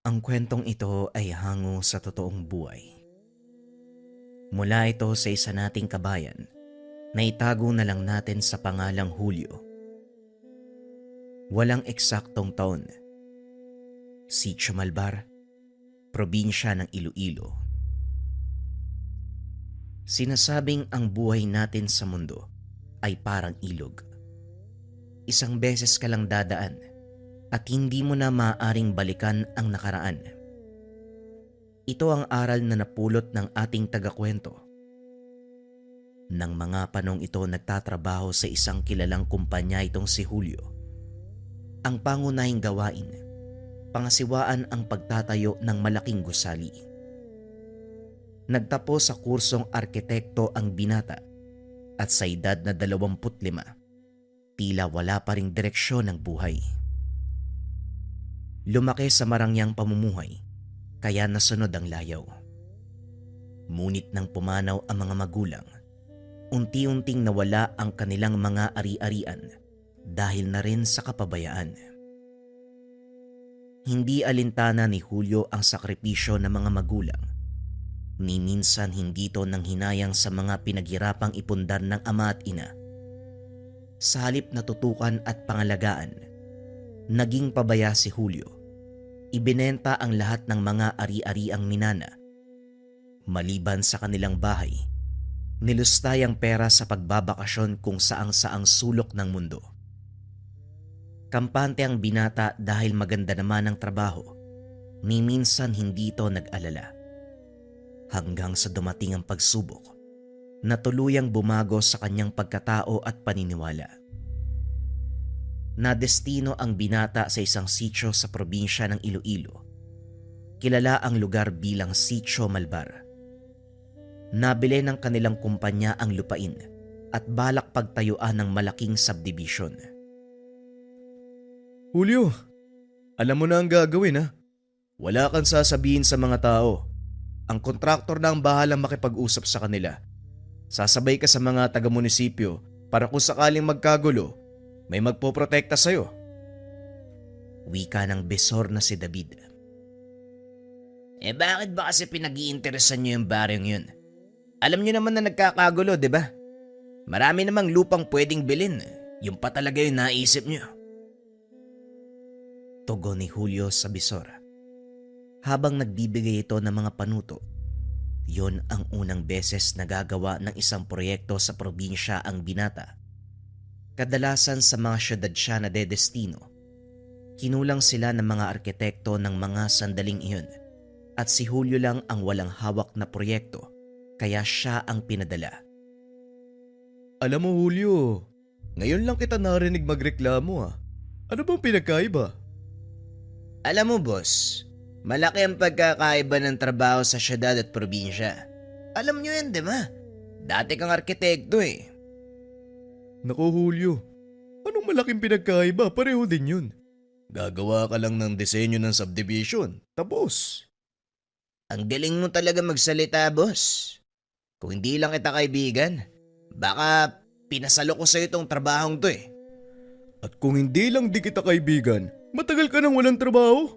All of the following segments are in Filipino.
Ang kwentong ito ay hango sa totoong buhay. Mula ito sa isa nating kabayan na itago na lang natin sa pangalang Julio. Walang eksaktong taon. Sitio Malbar, probinsya ng Iloilo. Sinasabing ang buhay natin sa mundo ay parang ilog. Isang beses ka lang dadaan at hindi mo na maaaring balikan ang nakaraan. Ito ang aral na napulot ng ating tagakwento. Nang mga panong ito nagtatrabaho sa isang kilalang kumpanya itong si Julio. Ang pangunahing gawain, pangasiwaan ang pagtatayo ng malaking gusali. Nagtapos sa kursong arkitekto ang binata at sa edad na 25, tila wala pa ring direksyon ng buhay. Lumaki sa marangyang pamumuhay, kaya nasunod ang layaw. Ngunit nang pumanaw ang mga magulang, unti-unting nawala ang kanilang mga ari-arian dahil na rin sa kapabayaan. Hindi alintana ni Julio ang sakripisyo ng mga magulang, ni minsan hindi ito nang hinayang sa mga pinaghirapang ipundar ng ama at ina. Sa halip na tutukan at pangalagaan, naging pabaya si Julio. Ibinenta ang lahat ng mga ari-ariang minana. Maliban sa kanilang bahay, nilustay ang pera sa pagbabakasyon kung saang-saang sulok ng mundo. Kampante ang binata dahil maganda naman ang trabaho, ni minsan hindi ito nag-alala. Hanggang sa dumating ang pagsubok na tuluyang bumago sa kanyang pagkatao at paniniwala. Nadestino ang binata sa isang sitio sa probinsya ng Iloilo. Kilala ang lugar bilang Sitio Malbar. Nabili ng kanilang kumpanya ang lupain at balak pagtayuan ng malaking subdivision. Julio, alam mo na ang gagawin ha. Wala kang sasabihin sa mga tao. Ang kontraktor na ang bahalang makipag-usap sa kanila. Sasabay ka sa mga taga-munisipyo para kung sakaling magkagulo, may magpoprotekta sa'yo. Wika ng besor na si David. Bakit ba kasi pinag-iinteresan niyo yung baryong yun? Alam niyo naman na nagkakagulo, di ba? Marami namang lupang pwedeng bilhin. Yung pa talaga yung naisip niyo. Tugon ni Julio sa bisor. Habang nagbibigay ito ng mga panuto, yon ang unang beses nagagawa ng isang proyekto sa probinsya ang binata. Kadalasan sa mga syudad siya na dedestino. Kinulang sila ng mga arkitekto ng mga sandaling iyon at si Julio lang ang walang hawak na proyekto kaya siya ang pinadala. Alam mo Julio, ngayon lang kita narinig magreklamo ha. Ano bang pinagkaiba? Alam mo boss, malaki ang pagkakaiba ng trabaho sa syudad at probinsya. Alam niyo yan, di ba? Dati kang arkitekto eh. Naku Julio, anong malaking pinagkaiba? Pareho din yun. Gagawa ka lang ng disenyo ng subdivision. Tapos. Ang galing mo talaga magsalita, boss. Kung hindi lang kita kaibigan, baka pinasalo ko sa'yo itong trabahong to eh. At kung hindi lang di kita kaibigan, matagal ka nang walang trabaho.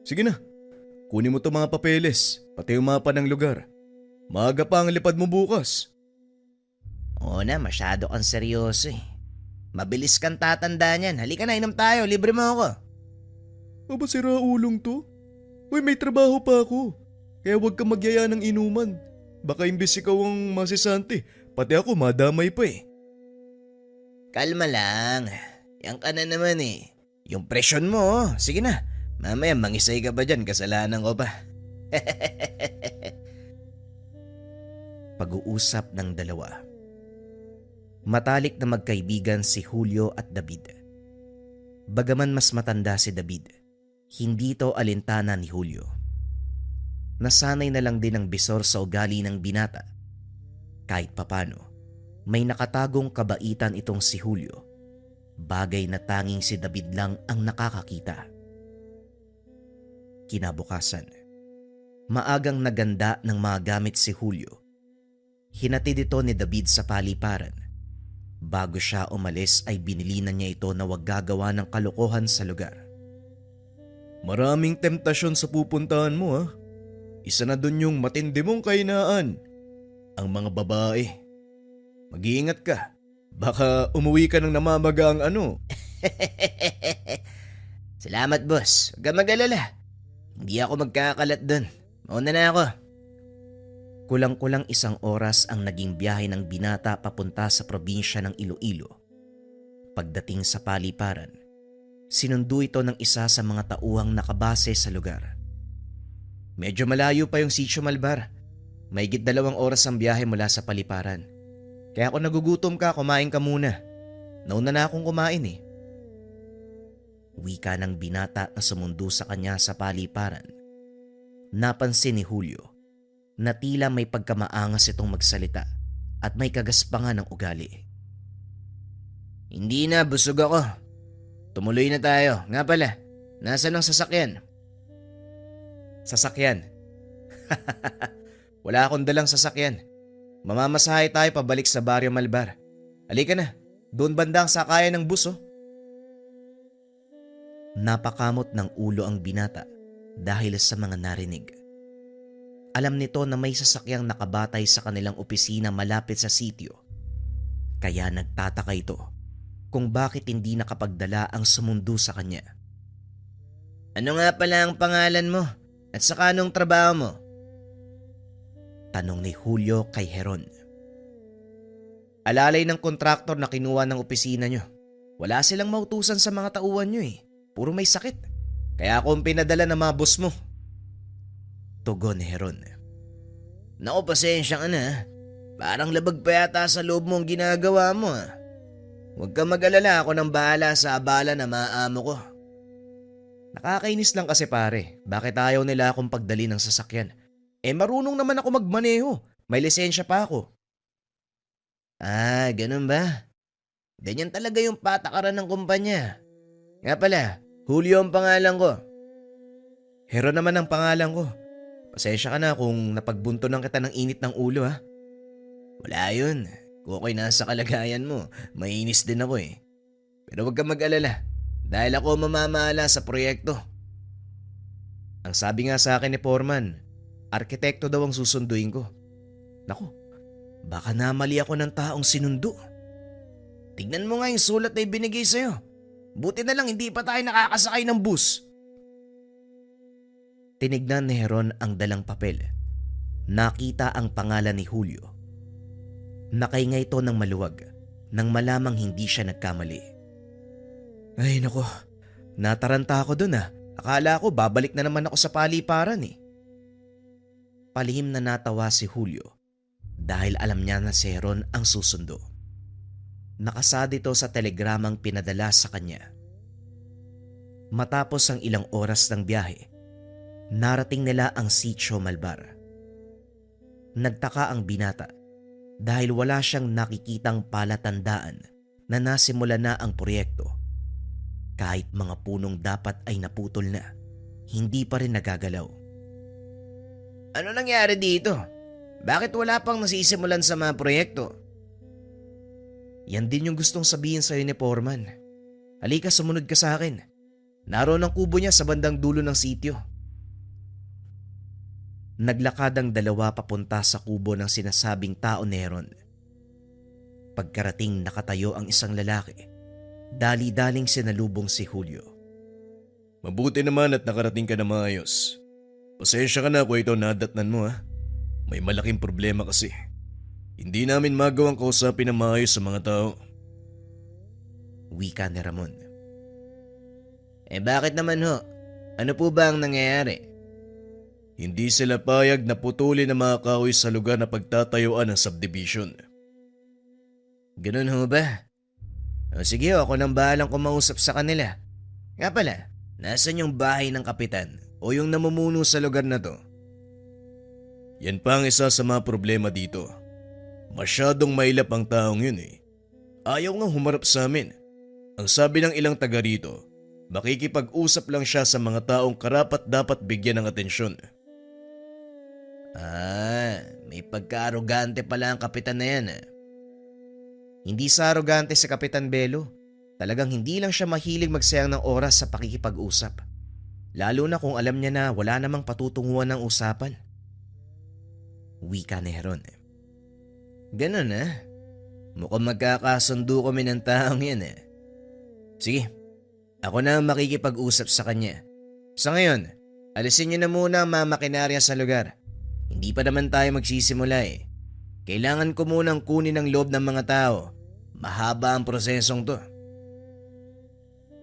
Sige na, kunin mo itong mga papeles, pati yung mapa ng lugar. Maaga pa ang lipad mo bukas. Oo na, masyado kang seryoso eh. Mabilis kang tatanda niyan. Halika na, inom tayo. Libre mo ako. Aba sira ulong to? Uy, may trabaho pa ako. Kaya huwag ka magyaya ng inuman. Baka imbis ikaw ang masisante, pati ako madamay pa eh. Kalma lang. Yan ka na naman eh. Yung presyon mo, oh. Sige na. Mamaya mangisay ka ba dyan? Kasalanan ko pa. Pag-uusap ng dalawa. Matalik na magkaibigan si Julio at David. Bagaman mas matanda si David, hindi ito alintana ni Julio. Nasanay na lang din ang bisor sa ugali ng binata. Kahit papano, may nakatagong kabaitan itong si Julio. Bagay na tanging si David lang ang nakakakita. Kinabukasan, maagang naganda ng mga gamit si Julio. Hinatid ito ni David sa paliparan. Bago siya umalis ay binili na niya ito na wag gagawa ng kalokohan sa lugar. Maraming temptasyon sa pupuntahan mo ha. Isa na dun yung matindi mong kahinaan. Ang mga babae. Mag-iingat ka. Baka umuwi ka ng namamaga ang ano. Salamat boss, huwag kang mag-alala. Hindi ako magkakalat dun. Mauna na ako. Kulang-kulang 1 oras ang naging biyahe ng binata papunta sa probinsya ng Iloilo. Pagdating sa paliparan, sinundo ito ng isa sa mga tauhang nakabase sa lugar. Medyo malayo pa yung Sitio Malbar. Mahigit 2 oras ang biyahe mula sa paliparan. Kaya kung nagugutom ka, kumain ka muna. Nauna na akong kumain eh. Wika ng binata na sumundo sa kanya sa paliparan. Napansin ni Julio na tila may pagkamaangas itong magsalita at may kagaspangan ng ugali. Hindi na, busog ako. Tumuloy na tayo. Nga pala, nasaan ang sasakyan? Sasakyan? Wala akong dalang sasakyan. Mamamasahe tayo pabalik sa Barrio Malbar. Halika na, doon banda ang sakayan ng bus oh. Napakamot ng ulo ang binata dahil sa mga narinig. Alam nito na may sasakyang nakabatay sa kanilang opisina malapit sa sitio. Kaya nagtataka ito kung bakit hindi nakapagdala ang sumundo sa kanya. Ano nga pala ang pangalan mo? At saka anong trabaho mo? Tanong ni Julio kay Heron. Alalay ng kontraktor na kinuha ng opisina nyo. Wala silang mautusan sa mga tauhan nyo eh. Puro may sakit. Kaya ako ang pinadala ng mga boss mo. Tugon ni Heron. Naku, pasensya ka na. Parang labag pa yata sa loob mo ang ginagawa mo. Huwag kang mag-alala, ako nang bahala sa abala na maamo ko. Nakakainis lang kasi pare. Bakit ayaw nila akong pagdali ng sasakyan? Marunong naman ako magmaneho. May lisensya pa ako. Ah, ganun ba? Ganyan talaga yung patakaran ng kumpanya. Nga pala, Julio ang pangalan ko. Heron naman ang pangalan ko. Pasensya ka na kung napagbuntonan kita ng init ng ulo ha. Wala yun. Kung ako'y nasa kalagayan mo, mainis din ako eh. Pero huwag kang mag-alala. Dahil ako mamamahala sa proyekto. Ang sabi nga sa akin ni Foreman, arkitekto daw ang susunduin ko. Naku, baka namali ako ng taong sinundo. Tignan mo nga yung sulat na ibinigay sa'yo. Buti na lang hindi pa tayo nakakasakay ng bus. Tinignan ni Heron ang dalang papel. Nakita ang pangalan ni Julio. Nakahinga ito ng maluwag nang malamang hindi siya nagkamali. Ay nako, nataranta ako dun ah. Akala ko babalik na naman ako sa paliparan eh. Palihim na natawa si Julio dahil alam niya na si Heron ang susundo. Nakasad ito sa telegramang pinadala sa kanya. Matapos ang ilang oras ng biyahe, narating nila ang Sitio Malbar. Nagtaka ang binata dahil wala siyang nakikitang palatandaan na nasimula na ang proyekto. Kahit mga punong dapat ay naputol na, hindi pa rin nagagalaw. Ano nangyari dito? Bakit wala pang nasisimulan sa mga proyekto? Yan din yung gustong sabihin sa'yo ni Foreman. Halika, sumunod ka sa akin. Naroon ang kubo niya sa bandang dulo ng sitio. Naglakad ang dalawa papunta sa kubo ng sinasabing tao ni Heron. Pagkarating nakatayo ang isang lalaki, dali-daling sinalubong si Julio. Mabuti naman at nakarating ka na maayos. Pasensya ka na kung ito nadatnan mo ha. May malaking problema kasi. Hindi namin magawang kausapin na maayos sa mga tao. Wika ni Ramon. Bakit naman ho? Ano po ba ang nangyayari? Hindi sila payag na putulin ang mga kahoy sa lugar na pagtatayuan ng subdivision. Ganun ho ba? Sige ho, ako nang bahalang kumausap sa kanila. Nga pala, nasan yung bahay ng kapitan o yung namumuno sa lugar na to? Yan pa ang isa sa mga problema dito. Masyadong mailap ang taong yun eh. Ayaw nga humarap sa amin. Ang sabi ng ilang taga rito, makikipag-usap lang siya sa mga taong karapat dapat bigyan ng atensyon. May pagka-arogante pala ang kapitan na yan. Hindi sa arogante si Kapitan Belo. Talagang hindi lang siya mahilig magsayang ng oras sa pakikipag-usap. Lalo na kung alam niya na wala namang patutunguhan ng usapan. Wika ni Heron. Ganun Mukhang magkakasundo kami ng taong yan Sige, ako na ang makikipag-usap sa kanya. Sa ngayon, alisin niyo na muna ang mga makinarya sa lugar. Hindi pa naman tayo magsisimula Kailangan ko munang kunin ang loob ng mga tao. Mahaba ang prosesong to.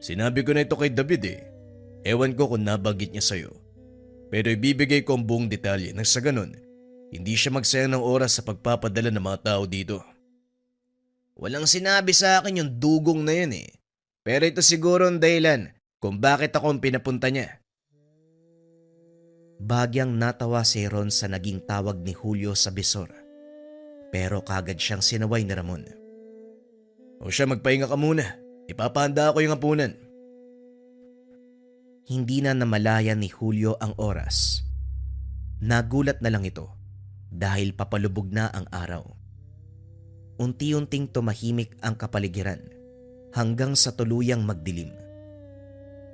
Sinabi ko na ito kay David Ewan ko kung nabanggit niya sa'yo. Pero ibibigay ko ang buong detalye nang sa ganun, hindi siya magsayang ng oras sa pagpapadala ng mga tao dito. Walang sinabi sa akin yung dugong na yun Pero ito siguro ang dahilan kung bakit ako ang pinapunta niya. Bagyang natawa si Heron sa naging tawag ni Julio sa bisor. Pero kagad siyang sinaway ni Ramon. O siya, magpahinga ka muna. Ipapahanda ako yung hapunan. Hindi na namalayan ni Julio ang oras. Nagulat na lang ito dahil papalubog na ang araw. Unti-unting tumahimik ang kapaligiran hanggang sa tuluyang magdilim.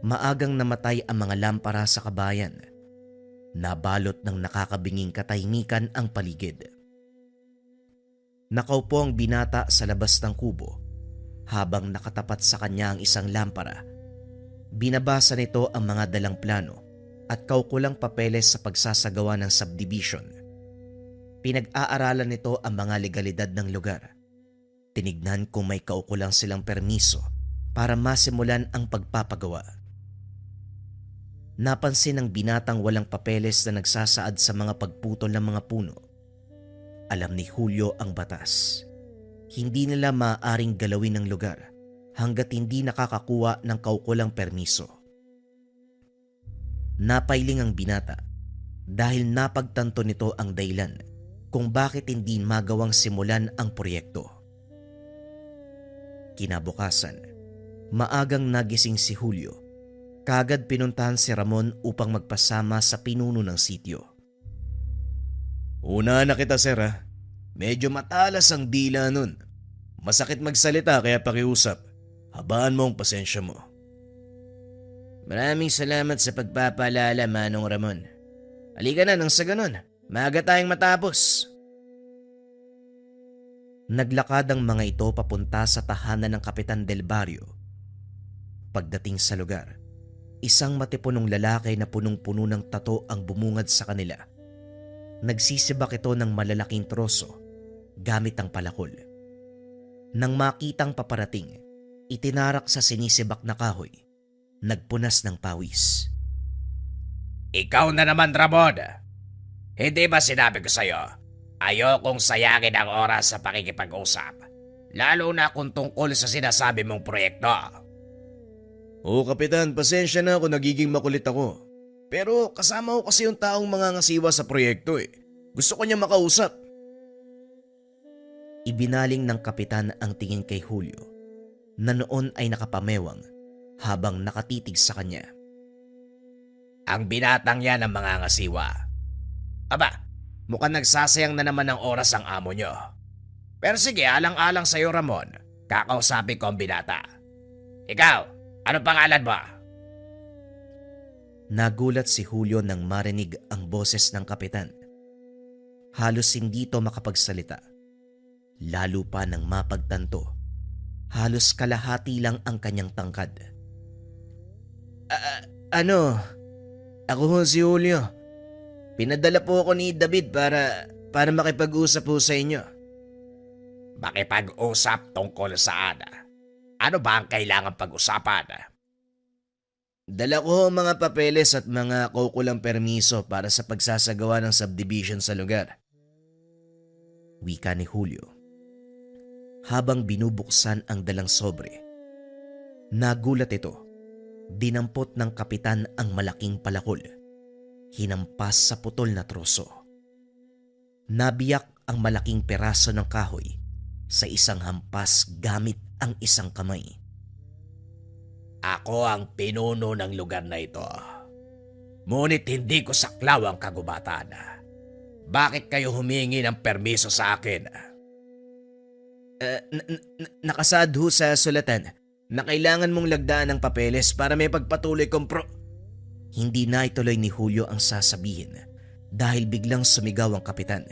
Maagang namatay ang mga lampara sa kabayan. Nabalot ng nakakabinging katahimikan ang paligid. Nakaupo ang binata sa labas ng kubo habang nakatapat sa kanya ang isang lampara. Binabasa nito ang mga dalang plano at kaukulang papeles sa pagsasagawa ng subdivision. Pinag-aaralan nito ang mga legalidad ng lugar. Tinignan kung may kaukulang silang permiso para masimulan ang pagpapagawa. Napansin ng binatang walang papeles na nagsasaad sa mga pagputol ng mga puno. Alam ni Julio ang batas. Hindi nila maaaring galawin ang lugar hanggat hindi nakakakuha ng kaukulang permiso. Napailing ang binata dahil napagtanto nito ang dahilan kung bakit hindi magawang simulan ang proyekto. Kinabukasan, maagang nagising si Julio. Kagad pinuntahan si Ramon upang magpasama sa pinuno ng sitio. Una na kita, sir Medyo matalas ang dila nun. Masakit magsalita kaya pakiusap. Habaan mo ang pasensya mo. Maraming salamat sa pagpapaalala, Manong Ramon. Halika na nang sa ganun. Maaga tayong matapos. Naglakad ang mga ito papunta sa tahanan ng Kapitan Del Barrio. Pagdating sa lugar, isang matipunong lalaki na punong-puno ng tato ang bumungad sa kanila. Nagsisibak ito ng malalaking troso gamit ang palakol. Nang makitang paparating, itinarak sa sinisibak na kahoy. Nagpunas ng pawis. Ikaw na naman, Ramon. Hindi ba sinabi ko sa'yo? Ayokong sayangin ang oras sa pakikipag-usap. Lalo na kung tungkol sa sinasabi mong proyekto. Oo, Kapitan, pasensya na kung nagiging makulit ako. Pero kasama ko kasi yung taong mangangasiwa sa proyekto Gusto ko niya makausap. Ibinaling ng kapitan ang tingin kay Julio na noon ay nakapamewang habang nakatitig sa kanya. Ang binatang yan ang mangangasiwa. Aba, mukhang nagsasayang na naman ng oras ang amo nyo. Pero sige, alang-alang sa'yo, Ramon. Kakausapin ko ang binata. Ikaw, ano pangalan mo? Nagulat si Julio nang marinig ang boses ng kapitan. Halos hindi ito makapagsalita. Lalo pa nang mapagtanto. Halos kalahati lang ang kanyang tangkad. Ako ho si Julio. Pinadala po ako ni David para makipag-usap po sa inyo. Makipag-usap tungkol saan? Ano ba ang kailangan pag-usapan? Dala ko ho mga papeles at mga kaukulang permiso para sa pagsasagawa ng subdivision sa lugar. Wika ni Julio. Habang binubuksan ang dalang sobre, nagulat ito. Dinampot ng kapitan ang malaking palakol. Hinampas sa putol na troso. Nabiyak ang malaking peraso ng kahoy sa isang hampas gamit ang isang kamay. Ako ang pinuno ng lugar na ito. Ngunit hindi ko saklaw ang kagubatan. Bakit kayo humingi ng permiso sa akin? Nakasaad ho sa sulatan na kailangan mong lagdaan ng papeles para may pagpatuloy kong Hindi na ituloy ni Julio ang sasabihin dahil biglang sumigaw ang kapitan.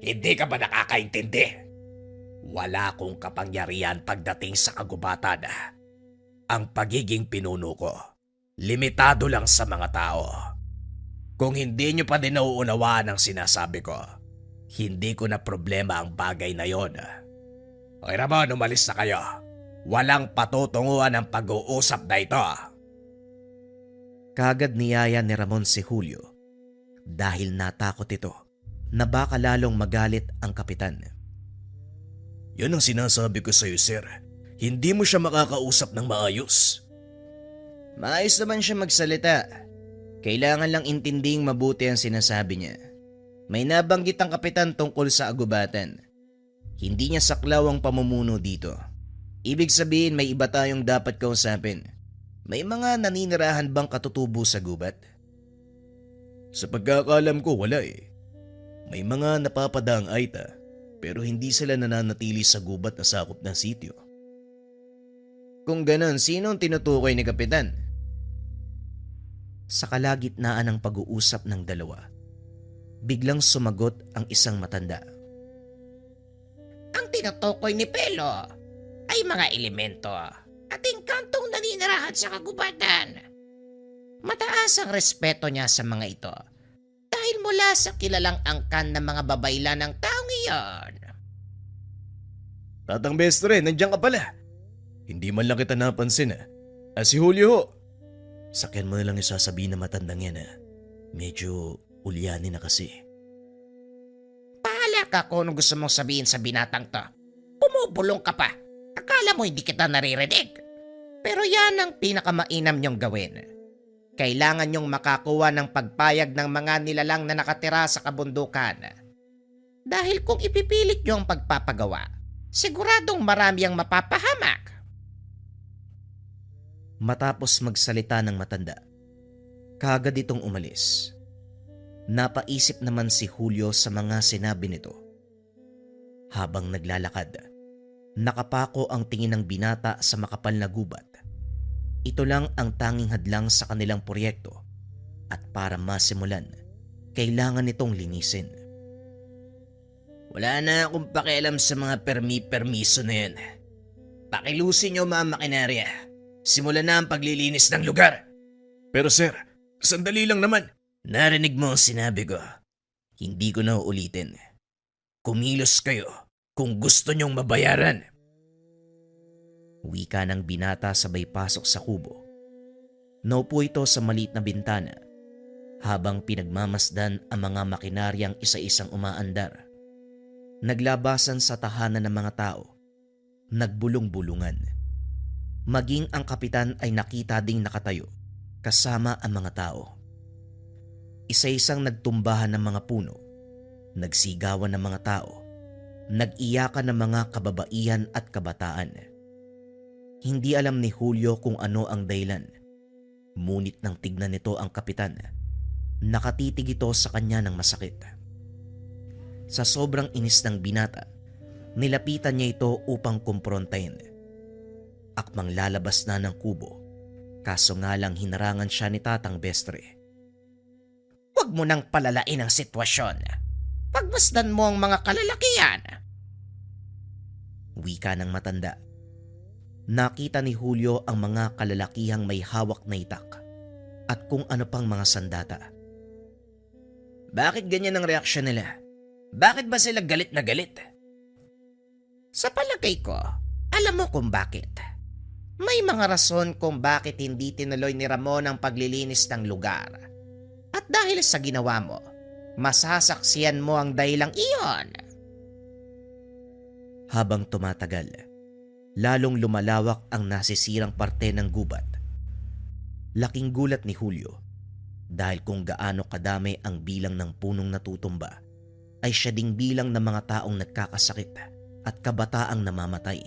Hindi ka ba nakakaintindi? Wala akong kapangyarihan pagdating sa kagubatan. Ang pagiging pinuno ko, limitado lang sa mga tao. Kung hindi nyo pa din nauunawaan ang sinasabi ko, hindi ko na problema ang bagay na yon. Okay Ramon, umalis na kayo. Walang patutunguhan ang pag-uusap na ito. Kagad niyaya ni Ramon si Julio dahil natakot ito na baka lalong magalit ang kapitan. Yan ang sinasabi ko sa'yo, sir. Hindi mo siya makakausap ng maayos. Maayos naman siya magsalita. Kailangan lang intinding mabuti ang sinasabi niya. May nabanggit ang kapitan tungkol sa agubatan. Hindi niya saklaw ang pamumuno dito. Ibig sabihin may iba tayong dapat kausapin. May mga naninirahan bang katutubo sa gubat? Sa pagkakalam ko, wala eh. May mga napapadaang aita pero hindi sila nananatili sa gubat na sakop ng sityo. Kung ganon, sino ang tinutukoy ni kapitan? Sa kalagitnaan ng pag-uusap ng dalawa, biglang sumagot ang isang matanda. Ang tinutukoy ni Pelo ay mga elemento at engkantong naninirahan sa kagubatan. Mataas ang respeto niya sa mga ito dahil mula sa kilalang angkan ng mga babaylan ng taong iyon. Tatang Bestre, nandiyan ka pala. Hindi man lang kita napansin si Julio ho. Sakyan mo na lang yung sasabihin na matandang yan Medyo ulyanin na kasi. Pahala ka kung ano gusto mong sabihin sa binatang to. Bumubulong ka pa. Akala mo hindi kita naririnig. Pero yan ang pinakamainam niyong gawin. Kailangan niyong makakuha ng pagpayag ng mga nilalang na nakatira sa kabundukan. Dahil kung ipipilit niyo ang pagpapagawa, siguradong marami ang mapapahamak. Matapos magsalita ng matanda, kagad itong umalis. Napaisip naman si Julio sa mga sinabi nito. Habang naglalakad, nakapako ang tingin ng binata sa makapal na gubat. Ito lang ang tanging hadlang sa kanilang proyekto at para masimulan, kailangan nitong linisin. Wala na akong pakialam sa mga permiso na yan. Pakilusin niyo mga makinarya. Simulan na ang paglilinis ng lugar. Pero sir, sandali lang naman. Narinig mo ang sinabi ko. Hindi ko na uulitin. Kumilos kayo kung gusto niyong mabayaran. Wika ng binata sabay pasok sa kubo. Naupo ito sa maliit na bintana habang pinagmamasdan ang mga makinaryang isa-isang umaandar. Naglabasan sa tahanan ng mga tao. Nagbulong-bulungan. Maging ang kapitan ay nakita ding nakatayo kasama ang mga tao. Isa-isang nagtumbahan ng mga puno. Nagsigawan ng mga tao. Nag-iyakan ng mga kababaihan at kabataan. Hindi alam ni Julio kung ano ang dahilan. Ngunit nang tignan nito ang kapitan, nakatitig ito sa kanya ng masakit. Sa sobrang inis ng binata, nilapitan niya ito upang kumprontahin. Akmang lalabas na ng kubo, kaso nga lang hinarangan siya ni Tatang Bestre. Huwag mo nang palalain ang sitwasyon. Pagmasdan mo ang mga kalalakihan. Wika ng matanda. Nakita ni Julio ang mga kalalakihang may hawak na itak at kung ano pang mga sandata. Bakit ganyan ang reaksyon nila? Bakit ba sila galit na galit? Sa palagay ko, alam mo kung bakit. May mga rason kung bakit hindi tinuloy ni Ramon ang paglilinis ng lugar. At dahil sa ginawa mo, masasaksiyan mo ang dahilang iyon. Habang tumatagal, lalong lumalawak ang nasisirang parte ng gubat. Laking gulat ni Julio dahil kung gaano kadami ang bilang ng punong natutumba ay siya ding bilang ng mga taong nagkakasakit at kabataang namamatay.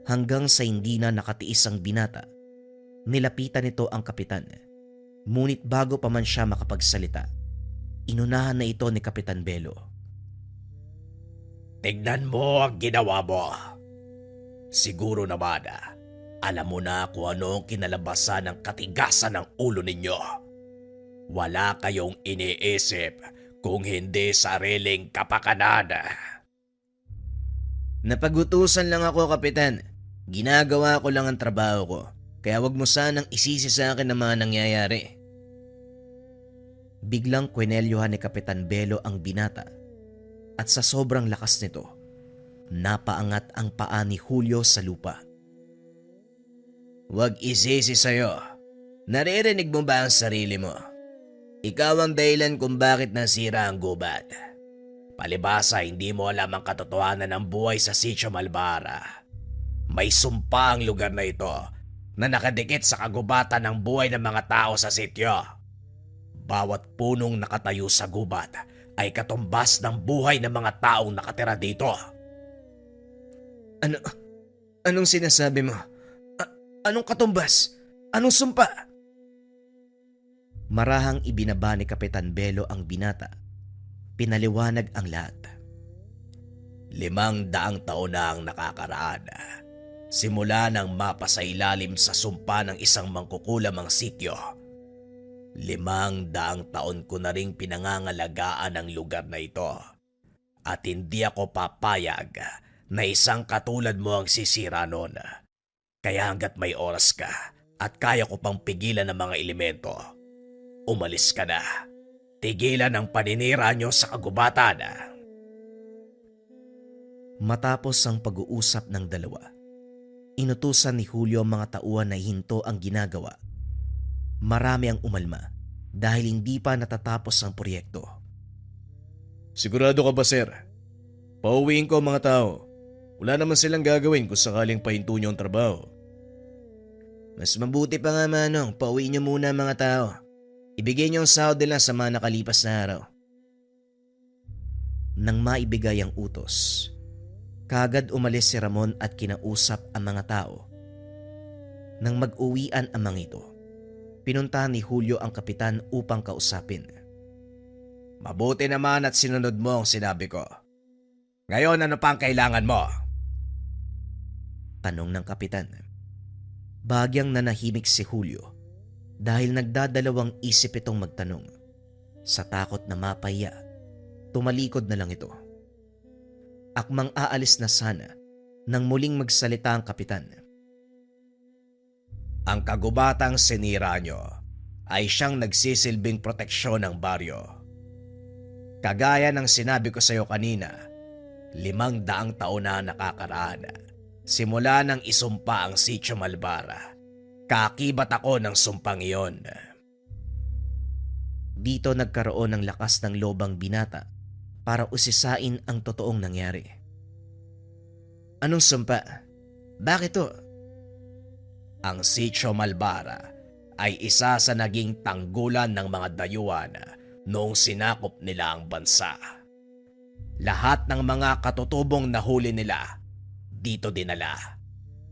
Hanggang sa hindi na nakatiis ang binata, nilapitan nito ang kapitan. Ngunit bago pa man siya makapagsalita, inunahan na ito ni Kapitan Belo. Tignan mo ang ginawa mo. Siguro naman, Alam mo na kung ano ang kinalabasan ng katigasan ng ulo ninyo. Wala kayong iniisip kung hindi sariling kapakanan. Napagutusan lang ako, Kapitan. Ginagawa ko lang ang trabaho ko. Kaya wag mo sanang isisi sa akin ang mga nangyayari. Biglang kwenelyohan ni Kapitan Belo ang binata at sa sobrang lakas nito, napaangat ang paa ni Julio sa lupa. Wag isisi sa'yo. Naririnig mo ba ang sarili mo? Ikaw ang dahilan kung bakit nasira ang gubat. Palibasa hindi mo alam ang katotohanan ng buhay sa Sitio Malbara. May sumpa ang lugar na ito na nakadikit sa kagubatan ng buhay ng mga tao sa sitio. Bawat punong nakatayo sa gubat ay katumbas ng buhay ng mga taong nakatira dito. Anong sinasabi mo? Anong katumbas? Anong sumpa? Marahang ibinaba ni Kapitan Belo ang binata. Pinaliwanag ang lahat. 500 taon na ang nakakaraan. Simula nang mapasailalim sa sumpa ng isang mangkukulamang sityo. 500 taon ko na ring pinangangalagaan ang lugar na ito. At hindi ako papayag na isang katulad mo ang sisira nun. Kaya hanggat may oras ka at kaya ko pang pigilan ng mga elemento, umalis ka na. Tigilan ang paninira nyo sa kagubatan. Matapos ang pag-uusap ng dalawa, inutusan ni Julio ang mga tauhan na hinto ang ginagawa. Marami ang umalma dahil hindi pa natatapos ang proyekto. Sigurado ka ba, sir? Pauwiin ko ang mga tao. Wala naman silang gagawin kung sakaling pahinto niyo ang trabaho. Mas mabuti pa nga, Manong. Pauwiin niyo muna ang mga tao. Ibigay niyo ang sahod nila sa mga nakalipas na araw. Nang maibigay ang utos, kaagad umalis si Ramon at kinausap ang mga tao. Nang mag-uwian ang mga ito, pinuntahan ni Julio ang kapitan upang kausapin. Mabuti naman at sinunod mo ang sinabi ko. Ngayon ano pa ang kailangan mo? Tanong ng kapitan. Bagyang nanahimik si Julio dahil nagdadalawang isip itong magtanong. Sa takot na mapahiya, tumalikod na lang ito. Akmang aalis na sana nang muling magsalita ang kapitan. Ang kagubatang sinira nyo ay siyang nagsisilbing proteksyon ng baryo. Kagaya ng sinabi ko sa iyo kanina, 500 taon na nakakaraan. Simula nang isumpa ang Sitio Malbara, kakibat ako ng sumpang iyon. Dito nagkaroon ng lakas ng loob ang binata para usisain ang totoong nangyari. Anong sumpa? Bakit to? Ang Sitio Malbara ay isa sa naging tanggulan ng mga dayuhan noong sinakop nila ang bansa. Lahat ng mga katutubong nahuli nila, dito dinala.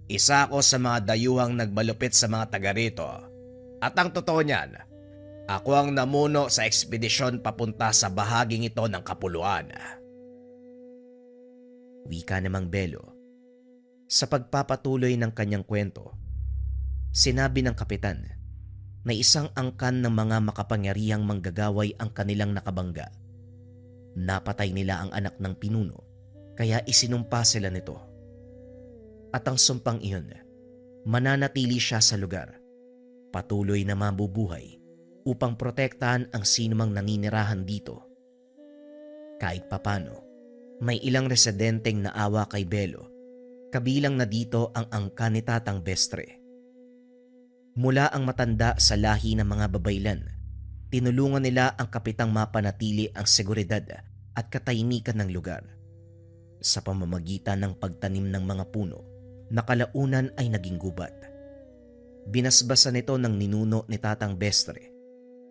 Isa ako sa mga dayuhang nagmalupit sa mga taga rito. At ang totoo niyan, ako ang namuno sa ekspedisyon papunta sa bahaging ito ng kapuluan. Wika namang Belo. Sa pagpapatuloy ng kanyang kwento, sinabi ng kapitan na isang angkan ng mga makapangyarihang manggagaway ang kanilang nakabangga. Napatay nila ang anak ng pinuno kaya isinumpa sila nito. At ang sumpang iyon, mananatili siya sa lugar, patuloy na mabubuhay upang protektahan ang sinumang naninirahan dito. Kahit papano, may ilang residenteng naawa kay Belo, kabilang na dito ang angkan ni Tatang Bestre. Mula ang matanda sa lahi ng mga babaylan, tinulungan nila ang kapitang mapanatili ang seguridad at katahimikan ng lugar. Sa pamamagitan ng pagtanim ng mga puno, na kalaunan ay naging gubat. Binasbasan nito ng ninuno ni Tatang Bestre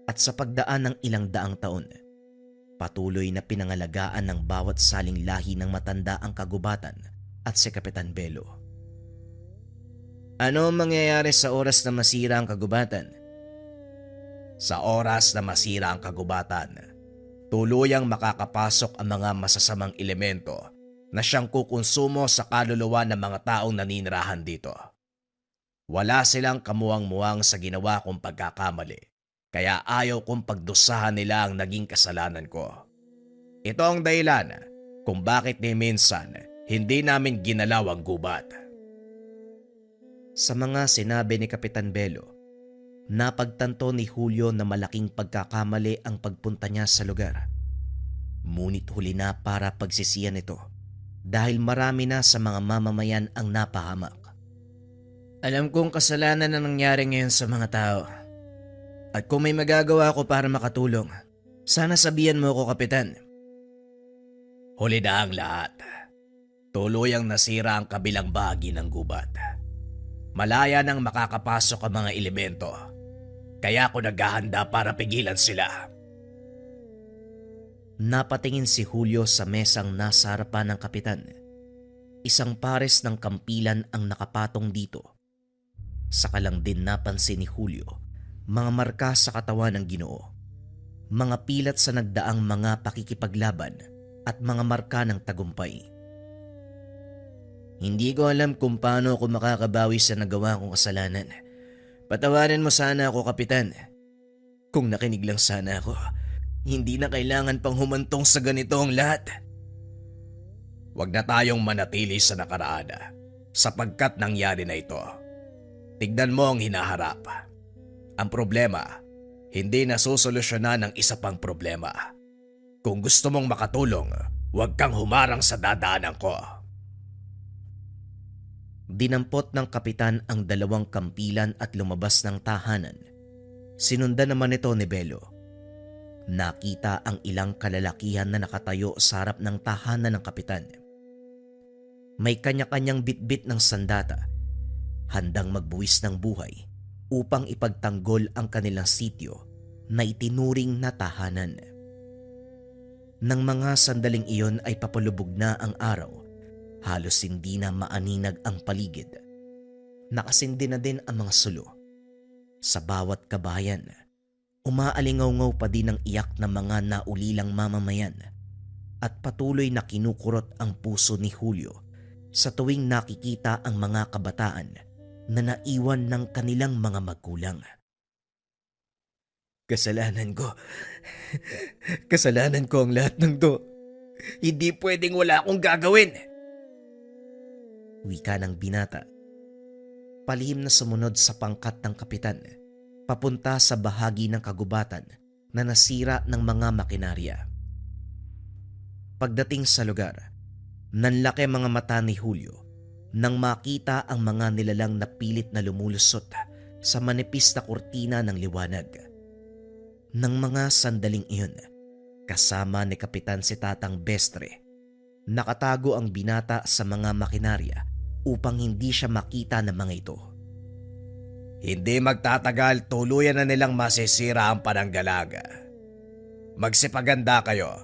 at sa pagdaan ng ilang daang taon, patuloy na pinangalagaan ng bawat saling lahi ng matanda ang kagubatan at si Kapitan Belo. Ano ang mangyayari sa oras na masira ang kagubatan? Sa oras na masira ang kagubatan, tuluyang makakapasok ang mga masasamang elemento na siyang kukonsumo sa kaluluwa ng mga taong naninirahan dito. Wala silang kamuwang-muwang sa ginawa kong pagkakamali, kaya ayaw kong pagdusahan nila ang naging kasalanan ko. Ito ang dahilan kung bakit ni minsan hindi namin ginalaw ang gubat. Sa mga sinabi ni Kapitan Belo, napagtanto ni Julio na malaking pagkakamali ang pagpunta niya sa lugar. Ngunit huli na para pagsisiyan ito dahil marami na sa mga mamamayan ang napahamak. Alam kong kasalanan na nangyari ngayon sa mga tao. At kung may magagawa ko para makatulong, sana sabihan mo ako, Kapitan. Huli na ang lahat. Tuluyang nasira ang kabilang bahagi ng gubat. Malaya nang makakapasok ang mga elemento, kaya ako naghahanda para pigilan sila. Napatingin si Julio sa mesang nasa harapan ng kapitan. Isang pares ng kampilan ang nakapatong dito. Saka lang din napansin ni Julio mga marka sa katawan ng Ginoo, mga pilat sa nagdaang mga pakikipaglaban at mga marka ng tagumpay. Hindi ko alam kung paano ako makakabawi sa nagawa kong kasalanan. Patawarin mo sana ako, Kapitan. Kung nakinig lang sana ako, hindi na kailangan pang humantong sa ganito ang lahat. Huwag na tayong manatili sa nakaraan sapagkat nangyari na ito. Tignan mo ang hinaharap. Ang problema, hindi nasusolusyonan ng isa pang problema. Kung gusto mong makatulong, huwag kang humarang sa dadaanan ko. Dinampot ng kapitan ang dalawang kampilan at lumabas ng tahanan. Sinundan naman ito ni Belo. Nakita ang ilang kalalakihan na nakatayo sa harap ng tahanan ng kapitan. May kanya-kanyang bitbit ng sandata, handang magbuwis ng buhay upang ipagtanggol ang kanilang sityo na itinuring na tahanan. Nang mga sandaling iyon ay papalubog na ang araw, halos hindi na maaninag ang paligid. Nakasindi na din ang mga sulo. Sa bawat kabahayan, umaalingaw-ngaw pa din ang iyak ng mga naulilang mamamayan at patuloy na kinukurot ang puso ni Julio sa tuwing nakikita ang mga kabataan na naiwan ng kanilang mga magulang. Kasalanan ko. Kasalanan ko ang lahat ng to. Hindi pwedeng wala akong gagawin. Wika ng binata. Palihim na sumunod sa pangkat ng kapitan, papunta sa bahagi ng kagubatan na nasira ng mga makinarya. Pagdating sa lugar, nanlaki mga mata ni Julio nang makita ang mga nilalang na pilit na lumulusot sa manipis na kurtina ng liwanag. Nang mga sandaling iyon, kasama ni Kapitan si Tatang Bestre, nakatago ang binata sa mga makinarya upang hindi siya makita ng mga ito. Hindi magtatagal, tuluyan na nilang masisira ang pananggalaga. Magsipaganda kayo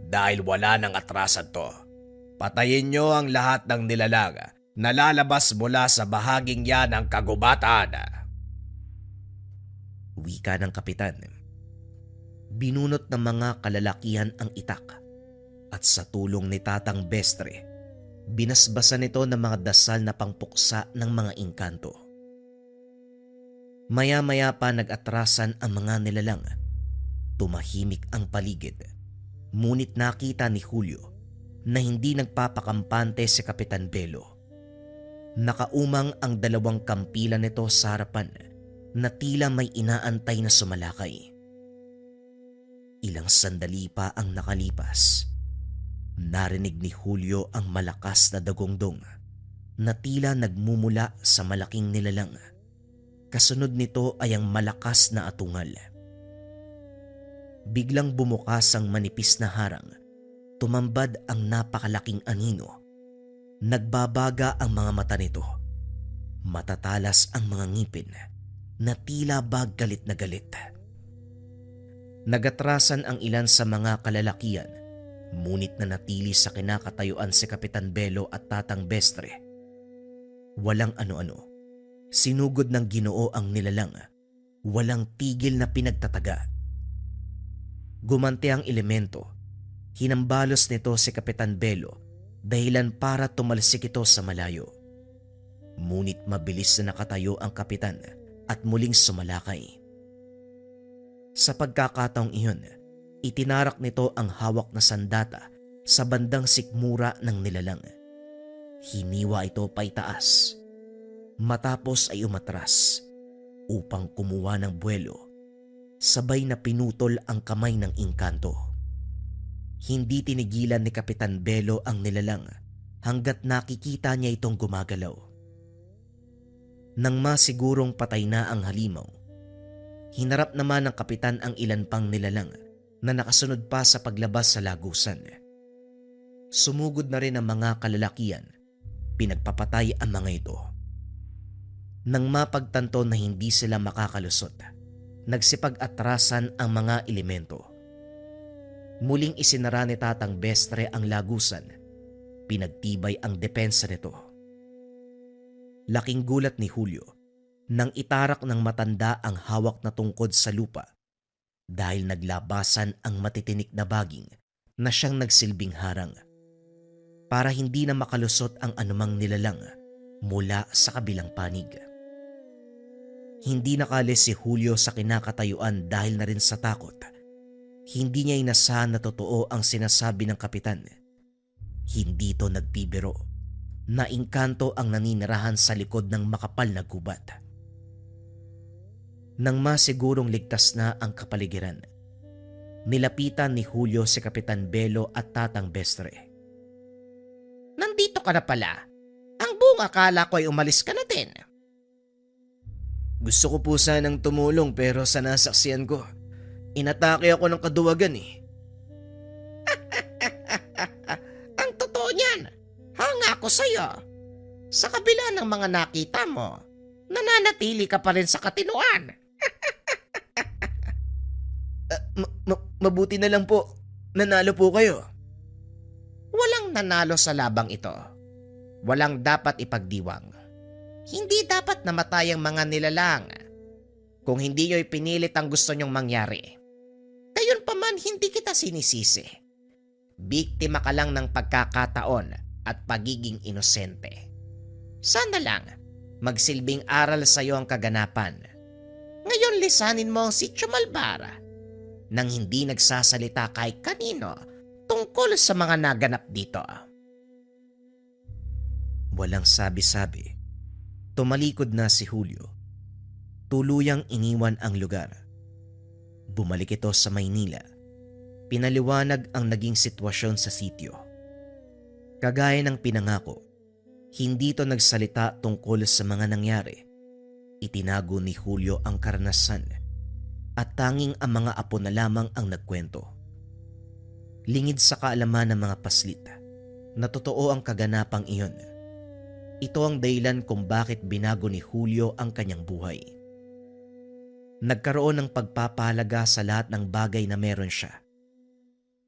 dahil wala nang atrasan to. Patayin nyo ang lahat ng nilalaga na lalabas mula sa bahaging yan ng kagubatan. Wika ng kapitan. Binunot ng mga kalalakihan ang itak at sa tulong ni Tatang Bestre, binasbasan nito ng mga dasal na pangpuksa ng mga engkanto. Maya-maya pa nag-atrasan ang mga nilalang. Tumahimik ang paligid, ngunit nakita ni Julio na hindi nagpapakampante si Kapitan Belo. Nakaumang ang dalawang kampilan nito sa harapan na tila may inaantay na sumalakay. Ilang sandali pa ang nakalipas. Narinig ni Julio ang malakas na dagongdong na tila nagmumula sa malaking nilalang. Kasunod nito ay ang malakas na atungal. Biglang bumukas ang manipis na harang. Tumambad ang napakalaking anino. Nagbabaga ang mga mata nito. Matatalas ang mga ngipin na tila ba galit na galit. Nagatrasan ang ilan sa mga kalalakihan, ngunit nanatili sa kinakatayuan si Kapitan Belo at Tatang Bestre. Walang ano-ano. Sinugod ng Ginoo ang nilalang. Walang tigil na pinagtataga. Gumanti ang elemento. Hinambalos nito si Kapitan Belo dahilan para tumalsik ito sa malayo. Ngunit mabilis na nakatayo ang kapitan at muling sumalakay. Sa pagkakataong iyon, itinarak nito ang hawak na sandata sa bandang sikmura ng nilalang. Hiniwa ito paitaas. Matapos ay umatras upang kumuha ng buwelo. Sabay na pinutol ang kamay ng engkanto. Hindi tinigilan ni Kapitan Belo ang nilalang hanggat nakikita niya itong gumagalaw. Nang masigurong patay na ang halimaw, hinarap naman ng kapitan ang ilan pang nilalang na nakasunod pa sa paglabas sa lagusan. Sumugod na rin ang mga kalalakian, pinagpapatay ang mga ito. Nang mapagtanto na hindi sila makakalusot, nagsipag-atrasan ang mga elemento. Muling isinara ni Tatang Bestre ang lagusan, pinagtibay ang depensa nito. Laking gulat ni Julio nang itarak ng matanda ang hawak na tungkod sa lupa dahil naglabasan ang matitinik na baging na siyang nagsilbing harang para hindi na makalusot ang anumang nilalang mula sa kabilang panig. Hindi nakalis si Julio sa kinakatayuan dahil na rin sa takot. Hindi niya inasahan na totoo ang sinasabi ng kapitan. Hindi ito nagbibiro. Naingkanto ang naninirahan sa likod ng makapal na gubat. Nang masigurong ligtas na ang kapaligiran, nilapitan ni Julio si Kapitan Belo at Tatang Bestre. Nandito ka na pala. Ang buong akala ko ay umalis ka na din. Gusto ko po sanang tumulong pero sa nasaksiyan ko, inatake ako ng kaduwagan eh. Ang totoo niyan, hanga ako sa'yo. Sa kabila ng mga nakita mo, nananatili ka pa rin sa katinuan. Mabuti na lang po, nanalo po kayo. Walang nanalo sa labang ito. Walang dapat ipagdiwang. Hindi dapat namatay ang mga nilalang kung hindi nyo ipinilit ang gusto nyong mangyari. Gayunpaman hindi kita sinisisi. Biktima ka lang ng pagkakataon at pagiging inosente. Sana lang magsilbing aral sa iyo ang kaganapan. Ngayon lisanin mo si Chumalbara nang hindi nagsasalita kahit kanino tungkol sa mga naganap dito. Walang sabi-sabi. Tumalikod na si Julio. Tuluyang iniwan ang lugar. Bumalik ito sa Maynila. Pinaliwanag ang naging sitwasyon sa sitio. Kagaya ng pinangako, hindi ito nagsalita tungkol sa mga nangyari. Itinago ni Julio ang karanasan at tanging ang mga apo na lamang ang nagkwento. Lingid sa kaalaman ng mga paslit na totoo ang kaganapang iyon. Ito ang dahilan kung bakit binago ni Julio ang kanyang buhay. Nagkaroon ng pagpapahalaga sa lahat ng bagay na meron siya.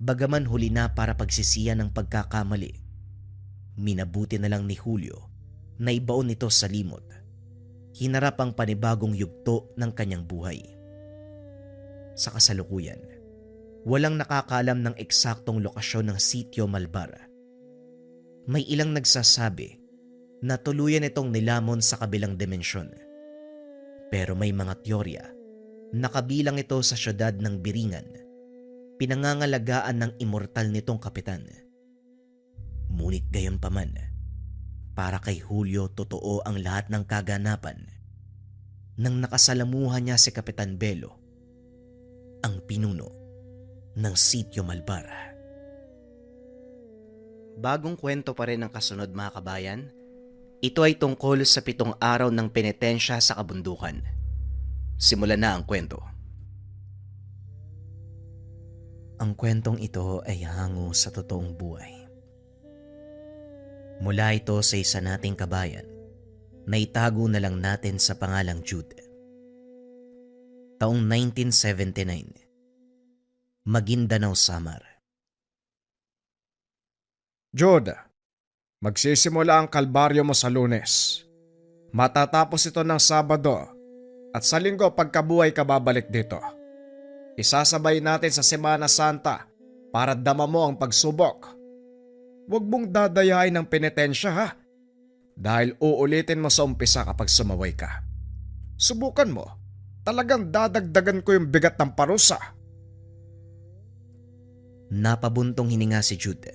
Bagaman huli na para pagsisiyan ng pagkakamali, minabuti na lang ni Julio na ibaon ito sa limot. Hinarap ang panibagong yugto ng kanyang buhay. Sa kasalukuyan, walang nakakaalam ng eksaktong lokasyon ng sitio Malbara. May ilang nagsasabi na tuluyan itong nilamon sa kabilang dimensyon. Pero may mga teorya na kabilang ito sa syudad ng Biringan, pinangangalagaan ng immortal nitong kapitan. Ngunit gayunpaman, para kay Julio totoo ang lahat ng kaganapan. Nang nakasalamuhan niya si Kapitan Belo, ang pinuno ng Sitio Malbara. Bagong kwento pa rin ang kasunod mga kabayan. Ito ay tungkol sa 7 araw ng penitensya sa kabundukan. Simulan na ang kwento. Ang kwentong ito ay hango sa totoong buhay. Mula ito sa isa nating kabayan na itago na lang natin sa pangalang Jude. Taong 1979, Maguindanao, Samar. Jude, magsisimula ang kalbaryo mo sa Lunes. Matatapos ito ng Sabado at sa Linggo pagkabuhay ka babalik dito. Isasabay natin sa Semana Santa para dama mo ang pagsubok. Huwag mong dadayain ng penitensya ha. Dahil uulitin mo sa umpisa kapag sumaway ka. Subukan mo. Talagang dadagdagan ko yung bigat ng parusa. Napabuntong hininga si Jude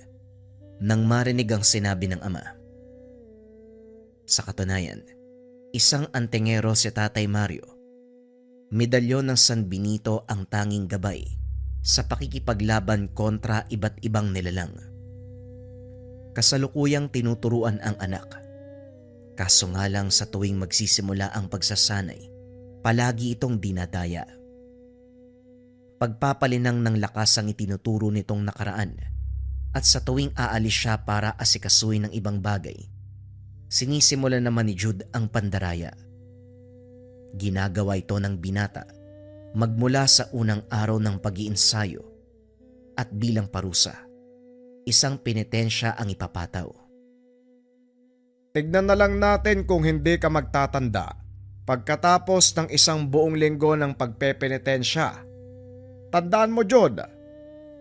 nang marinig ang sinabi ng ama. Sa katunayan, isang antingero si Tatay Mario. Medalyon ng San Benito ang tanging gabay sa pakikipaglaban kontra iba't ibang nilalang. Kasalukuyang tinuturuan ang anak. Kaso nga lang sa tuwing magsisimula ang pagsasanay, palagi itong dinadaya. Pagpapalinang ng lakas ang itinuturo nitong nakaraan at sa tuwing aalis siya para asikasuhin ng ibang bagay, sinisimula naman ni Jude ang pandaraya. Ginagawa ito ng binata magmula sa unang araw ng pag-iinsayo at bilang parusa, isang penitensya ang ipapataw. Tignan na lang natin kung hindi ka magtatanda pagkatapos ng isang buong linggo ng pagpepenitensya. Tandaan mo, Jude,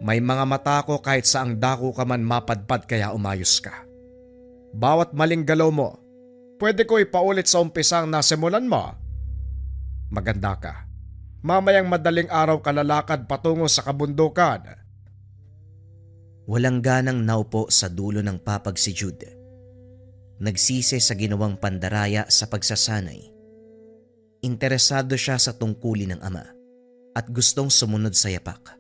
may mga mata ko kahit saang dako ka man mapadpad kaya umayos ka. Bawat maling galaw mo, pwede ko ipaulit sa umpisang nasimulan mo. Maganda ka. Mamayang madaling araw ka lalakad patungo sa kabundukan. Walang ganang naupo sa dulo ng papag si Jude. Nagsisi sa ginawang pandaraya sa pagsasanay. Interesado siya sa tungkulin ng ama at gustong sumunod sa yapak.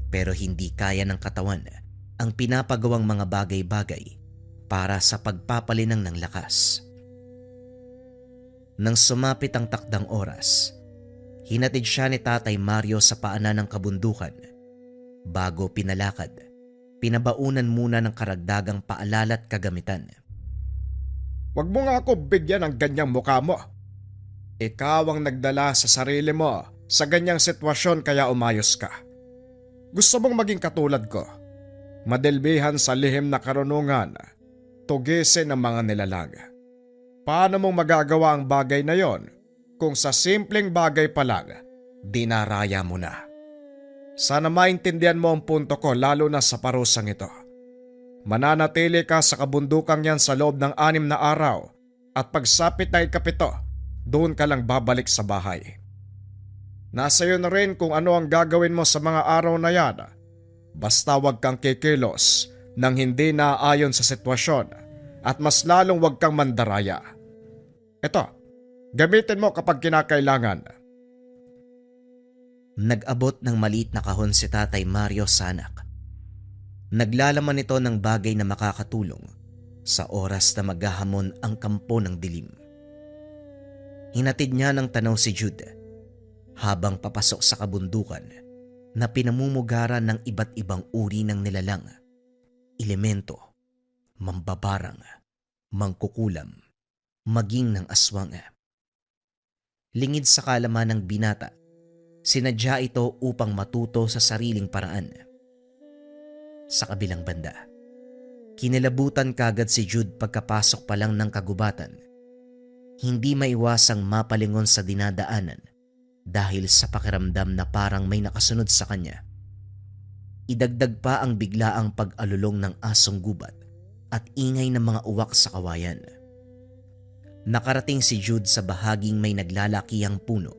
Pero hindi kaya ng katawan ang pinapagawang mga bagay-bagay para sa pagpapalinang ng lakas. Nang sumapit ang takdang oras, hinatid siya ni Tatay Mario sa paanan ng kabundukan. Bago pinalakad, pinabaunan muna ng karagdagang paalala at kagamitan. Huwag mo nga ako bigyan ng ganyang mukha mo. Ikaw ang nagdala sa sarili mo sa ganyang sitwasyon kaya umayos ka. Gusto mong maging katulad ko, madilbihan sa lihim na karunungan, tugisin ang mga nilalang. Paano mong magagawa ang bagay na yon kung sa simpleng bagay pa lang, dinaraya mo na? Sana maintindihan mo ang punto ko lalo na sa parusang ito. Mananatili ka sa kabundukang yan sa loob ng 6 na araw at pagsapit na ikapito, doon ka lang babalik sa bahay. Nasa iyo na rin kung ano ang gagawin mo sa mga araw na yan. Basta wag kang kikilos nang hindi naaayon sa sitwasyon at mas lalong wag kang mandaraya. Ito, gamitin mo kapag kinakailangan. Nag-abot ng maliit na kahon si Tatay Mario sa anak. Naglalaman ito ng bagay na makakatulong sa oras na maghahamon ang kampo ng dilim. Hinatid niya ng tanaw si Jude habang papasok sa kabundukan na pinamumugaran ng iba't ibang uri ng nilalang, elemento, mambabarang, mangkukulam, maging ng aswang. Lingid sa kalaman ng binata, sinadya ito upang matuto sa sariling paraan. Sa kabilang banda, kinilabutan kagad si Jude pagkapasok pa lang ng kagubatan. Hindi maiwasang mapalingon sa dinadaanan dahil sa pakiramdam na parang may nakasunod sa kanya. Idagdag pa ang biglaang pag-alulong ng asong gubat at ingay ng mga uwak sa kawayan. Nakarating si Jude sa bahaging may naglalakihang puno.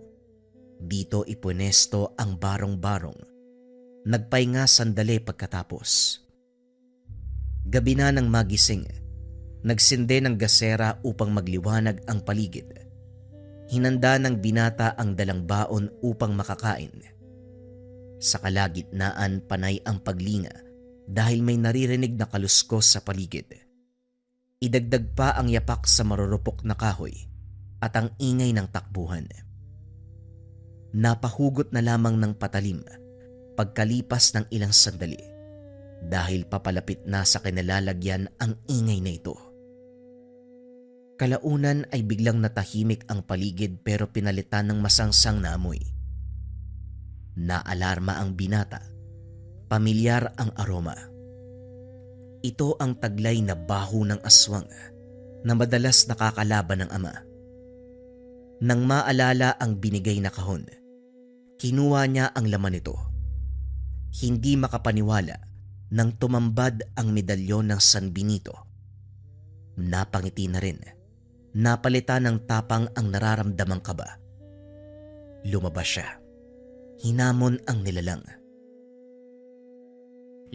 Dito ipunesto ang barong-barong. Nagpahinga sandali pagkatapos. Gabi na nang magising, nagsinde ng gasera upang magliwanag ang paligid. Hinanda ng binata ang dalang baon upang makakain. Sa kalagitnaan panay ang paglinga dahil may naririnig na kaluskos sa paligid. Idagdag pa ang yapak sa marurupok na kahoy at ang ingay ng takbuhan. Napahugot na lamang ng patalim pagkalipas ng ilang sandali dahil papalapit na sa kinalalagyan ang ingay na ito. Kalaunan ay biglang natahimik ang paligid pero pinalitan ng masangsang na amoy. Naalarma ang binata. Pamilyar ang aroma. Ito ang taglay na baho ng aswang na madalas nakakalaban ng ama. Nang maalala ang binigay na kahon, kinuha niya ang laman nito. Hindi makapaniwala nang tumambad ang medalyon ng San Benito. Napangiti na rin. Napalitan ng tapang ang nararamdamang kaba. Lumabas siya. Hinamon ang nilalang.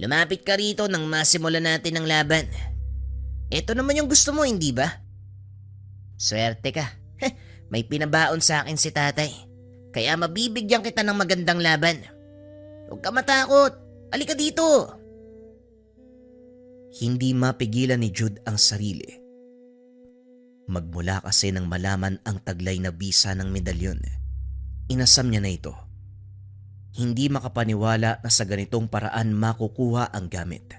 Lumapit ka rito nang masimulan natin ang laban. Ito naman yung gusto mo, hindi ba? Swerte ka. May pinabaon sa akin si tatay. Kaya mabibigyan kita ng magandang laban. Huwag ka matakot. Halika dito. Hindi mapigilan ni Jude ang sarili. Magmula kasi nang malaman ang taglay na bisa ng medalyon, inasam niya na ito. Hindi makapaniwala na sa ganitong paraan makukuha ang gamit.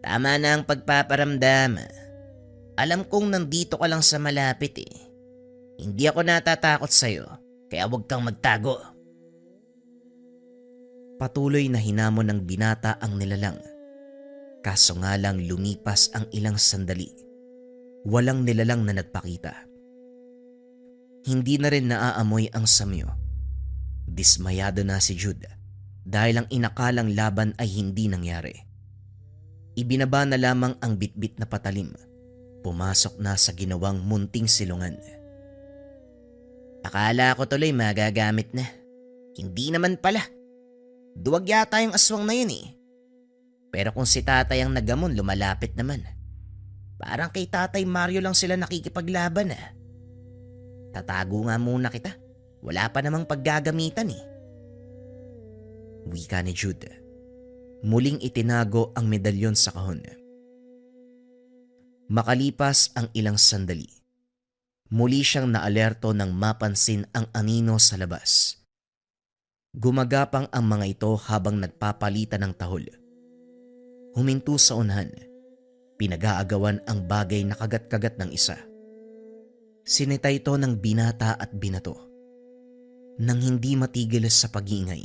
Tama na ang pagpaparamdam. Alam kong nandito ka lang sa malapit eh. Hindi ako natatakot sa'yo, kaya huwag kang magtago. Patuloy na hinamon ng binata ang nilalang. Kaso nga lang lumipas ang ilang sandali. Walang nilalang na nagpakita. Hindi na rin naaamoy ang samyo. Dismayado na si Jude dahil ang inakalang laban ay hindi nangyari. Ibinaba na lamang ang bitbit na patalim. Pumasok na sa ginawang munting silungan. Akala ko tuloy magagamit na. Hindi naman pala. Duwag yata yung aswang na yun eh. Pero kung si tatay ang nagamon, lumalapit naman. Parang kay Tatay Mario lang sila nakikipaglaban ah. Tatago nga muna kita. Wala pa namang paggagamitan eh. Wika ni Jude. Muling itinago ang medalyon sa kahon. Makalipas ang ilang sandali, muli siyang naalerto nang mapansin ang anino sa labas. Gumagapang ang mga ito habang nagpapalitan ng tahol. Huminto sa unahan. Pinag-aagawan ang bagay na kagat-kagat ng isa. Sinita ito ng binata at binato. Nang hindi matigil sa pag-iingay,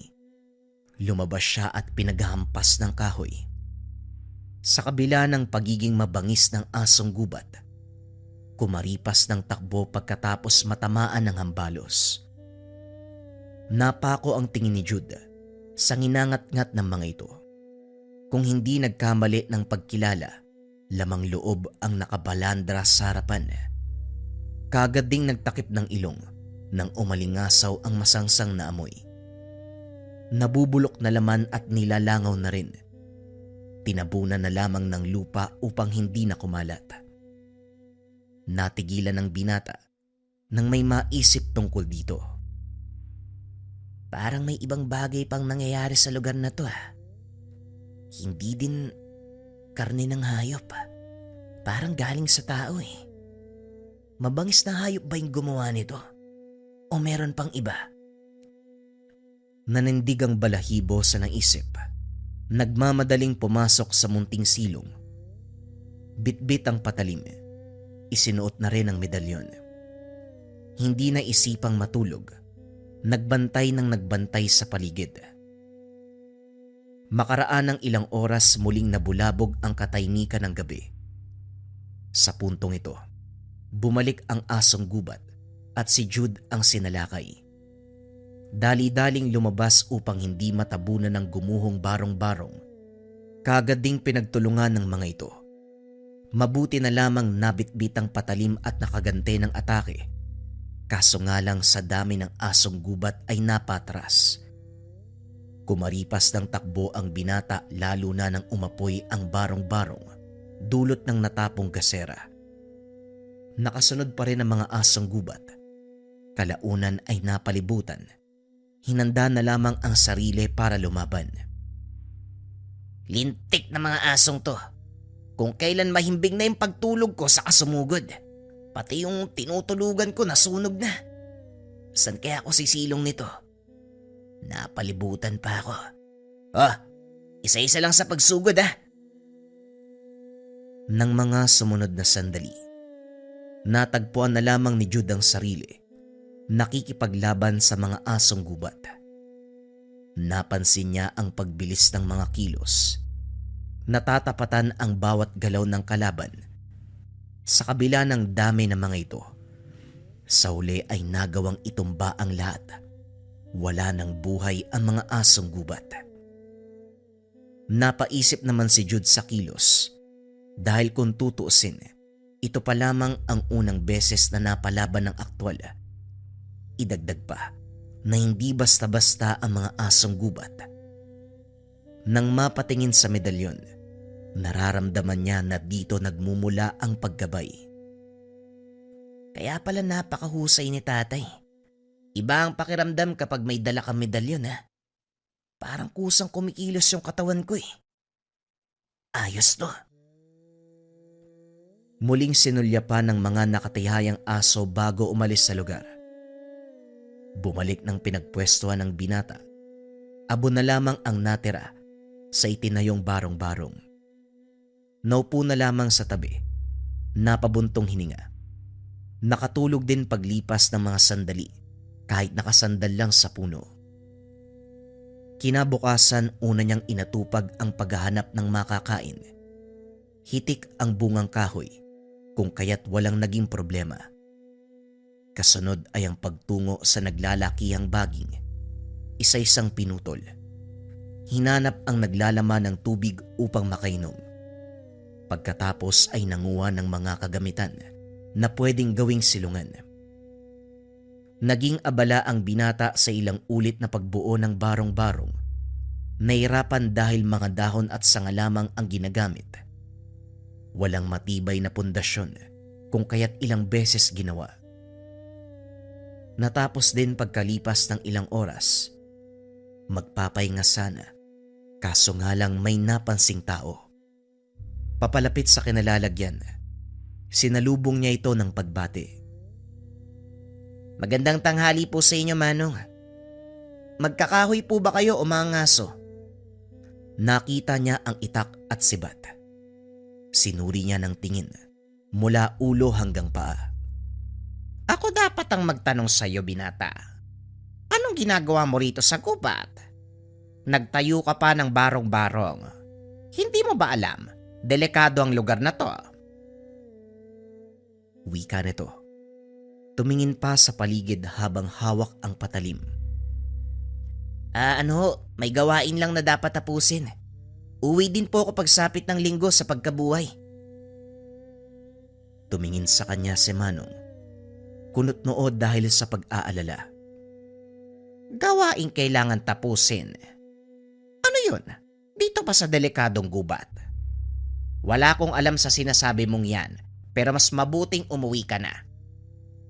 lumabas siya at pinaghampas ng kahoy. Sa kabila ng pagiging mabangis ng asong gubat, kumaripas ng takbo pagkatapos matamaan ng hambalos. Napako ang tingin ni Jude sa nginangat-ngat ng mga ito. Kung hindi nagkamali ng pagkilala, lamang loob ang nakabalandra sa harapan. Kaagad ding nagtakip ng ilong nang umalingasaw ang masangsang na amoy. Nabubulok na laman at nilalangaw na rin. Tinabunan na lamang ng lupa upang hindi na kumalat. Natigilan ng binata nang may maisip tungkol dito. Parang may ibang bagay pang nangyayari sa lugar na to ah. Hindi din karne ng hayop. Parang galing sa tao eh. Mabangis na hayop ba yung gumawa nito? O meron pang iba? Nanindig ang balahibo sa naisip. Nagmamadaling pumasok sa munting silong. Bitbit ang patalim. Isinuot na rin ang medalyon. Hindi na isipang matulog. Nagbantay ng nagbantay sa paligid. Makaraan ng ilang oras muling nabulabog ang katahimikan ng gabi. Sa puntong ito, bumalik ang asong gubat at si Jude ang sinalakay. Dali-daling lumabas upang hindi matabunan ng gumuhong barong-barong. Kaagad ding pinagtulungan ng mga ito. Mabuti na lamang nabitbit ang patalim at nakagante ng atake. Kaso nga lang sa dami ng asong gubat ay napatras. Kumaripas ng takbo ang binata lalo na nang umapoy ang barong-barong dulot ng natapong gasera. Nakasunod pa rin ang mga asong gubat. Kalaunan ay napalibutan. Hinanda na lamang ang sarili para lumaban. Lintik na mga asong to. Kung kailan mahimbing na yung pagtulog ko sa kasumugod. Pati yung tinutulugan ko nasunog na. Saan kaya ako sisilong nito? Napalibutan pa ako. Oh, isa-isa lang sa pagsugod ah. Nang mga sumunod na sandali, natagpuan na lamang ni Jude ang sarili. Nakikipaglaban sa mga asong gubat. Napansin niya ang pagbilis ng mga kilos. Natatapatan ang bawat galaw ng kalaban. Sa kabila ng dami ng mga ito, sa huli ay nagawang itumba ang lahat. Wala ng buhay ang mga asong gubat. Napaisip naman si Jude sa kilos. Dahil kung tutuusin, ito pa lamang ang unang beses na napalaban ng aktwal. Idagdag pa na hindi basta-basta ang mga asong gubat. Nang mapatingin sa medalyon, nararamdaman niya na dito nagmumula ang paggabay. Kaya pala napakahusay ni tatay. Iba ang pakiramdam kapag may dala kang medalyon ha. Parang kusang kumikilos yung katawan ko eh. Ayos to. Muling sinulya pa ng mga nakatihayang aso bago umalis sa lugar. Bumalik ng pinagpwestuhan ng binata. Abo na lamang ang natira sa itinayong barong-barong. Naupo na lamang sa tabi. Napabuntong hininga. Nakatulog din paglipas ng mga sandali kahit nakasandal lang sa puno. Kinabukasan una niyang inatupag ang paghahanap ng makakain. Hitik ang bungang kahoy kung kaya't walang naging problema. Kasunod ay ang pagtungo sa naglalakihang baging. Isa-isang pinutol. Hinanap ang naglalaman ng tubig upang makainom. Pagkatapos ay nanguha ng mga kagamitan na pwedeng gawing silungan. Naging abala ang binata sa ilang ulit na pagbuo ng barong-barong. Nahirapan dahil mga dahon at sanga lamang ang ginagamit. Walang matibay na pundasyon kung kaya't ilang beses ginawa. Natapos din pagkalipas ng ilang oras. Magpapahinga sana, kaso nga lang may napansing tao. Papalapit sa kinalalagyan. Sinalubong niya ito ng pagbati. Magandang tanghali po sa inyo, Manong. Magkakahoy po ba kayo o mga ngaso? Nakita niya ang itak at sibat. Sinuri niya ng tingin mula ulo hanggang paa. Ako dapat ang magtanong sa iyo, binata. Anong ginagawa mo rito sa gubat? Nagtayo ka pa ng barong-barong. Hindi mo ba alam, delikado ang lugar na to? Wika nito. Tumingin pa sa paligid habang hawak ang patalim. May gawain lang na dapat tapusin. Uwi din po ako pagsapit ng linggo sa pagkabuhay. Tumingin sa kanya si Manong. Kunot noo dahil sa pag-aalala. Gawain kailangan tapusin. Ano yun? Dito pa sa delikadong gubat. Wala akong alam sa sinasabi mong yan, pero mas mabuting umuwi ka na.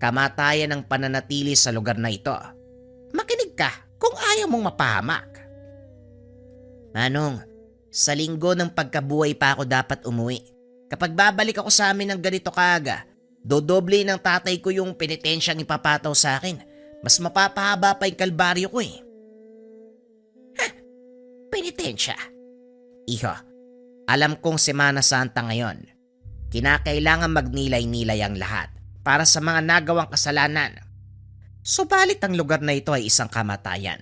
Kamatayan ang pananatili sa lugar na ito. Makinig ka kung ayaw mong mapahamak. Manong, sa linggo ng pagkabuhay pa ako dapat umuwi. Kapag babalik ako sa amin ng ganito kaaga, dodoble ng tatay ko yung penitensyang ipapataw sa akin. Mas mapapahaba pa yung kalbaryo ko eh. Penitensya? Iho, alam kong Semana Santa ngayon. Kinakailangan magnilay-nilay ang lahat para sa mga nagawang kasalanan. Subalit ang lugar na ito ay isang kamatayan.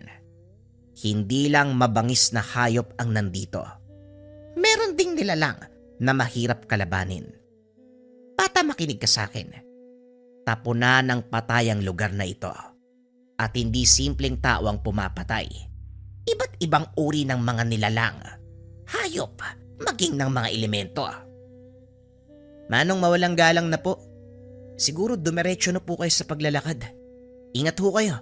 Hindi lang mabangis na hayop ang nandito. Meron ding nilalang na mahirap kalabanin. Bata, makinig ka sa akin. Tapunan ng patay ang lugar na ito. At hindi simpleng tao ang pumapatay. Iba't ibang uri ng mga nilalang, hayop, maging ng mga elemento. Manong, mawalang galang na po. Siguro dumiretso na po kayo sa paglalakad. Ingat ho kayo.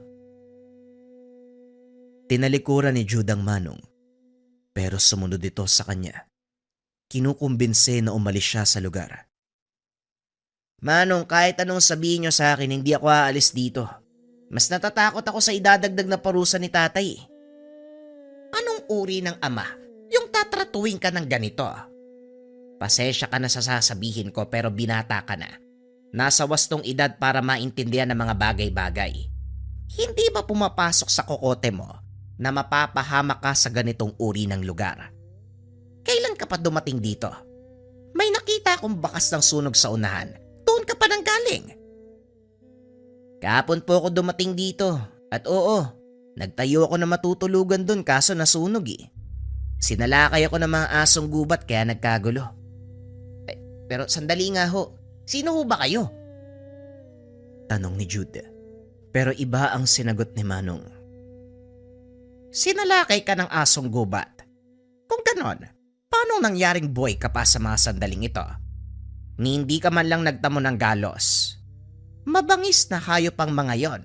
Tinalikuran ni Jude ang Manong. Pero sumunod ito sa kanya. Kinukumbinse na umalis siya sa lugar. Manong, kahit anong sabihin niyo sa akin, hindi ako aalis dito. Mas natatakot ako sa idadagdag na parusa ni tatay. Anong uri ng ama yung tatratuhin ka ng ganito? Pasensya ka na sa sasabihin ko pero binata ka na. Nasa wastong edad para maintindihan ng mga bagay-bagay. Hindi ba pumapasok sa kokote mo na mapapahamak ka sa ganitong uri ng lugar? Kailan ka pa dumating dito? May nakita akong bakas ng sunog sa unahan. Doon ka pa nang galing. Kahapon po ako dumating dito at oo, nagtayo ako na matutulugan doon kaso nasunog eh. Sinalakay ako ng mga asong gubat kaya nagkagulo. Pero sandali nga ho, sino ho ba kayo? Tanong ni Jude. Pero iba ang sinagot ni Manong. Sinalakay ka ng asong gubat. Kung ganon, paano nangyaring buhay ka pa sa mga sandaling ito? Ni hindi ka man lang nagtamo ng galos. Mabangis na hayop ang mga yon.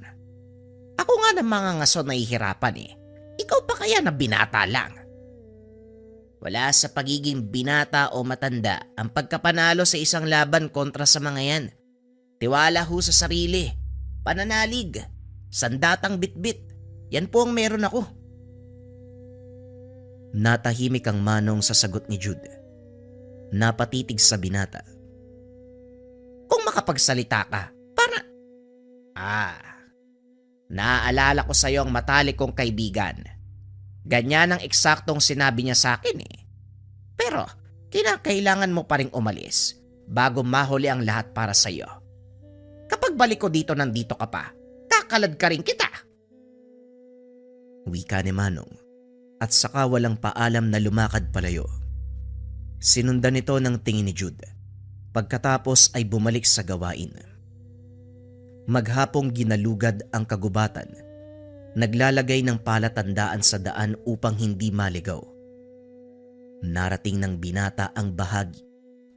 Ako nga ng mga ngaso nahihirapan eh. Ikaw pa kaya na binata lang? Wala sa pagiging binata o matanda ang pagkapanalo sa isang laban kontra sa mga yan. Tiwala ho sa sarili, pananalig, sandatang bitbit. Yan po ang meron ako. Natahimik ang Manong sa sagot ni Jude. Napatitig sa binata. Kung makapagsalita ka, para... Naaalala ko sa iyo ang matalik kong kaibigan. Ganyan ang eksaktong sinabi niya sa akin eh. Pero kinakailangan mo pa ring umalis bago mahuli ang lahat para sa iyo. Kapag balik ko dito nandito ka pa, kakalad ka rin kita. Wika ni Manong at saka walang paalam na lumakad palayo. Sinundan ito ng tingin ni Jude. Pagkatapos ay bumalik sa gawain. Maghapong ginalugad ang kagubatan. Naglalagay ng palatandaan sa daan upang hindi maligaw. Narating ng binata ang bahagi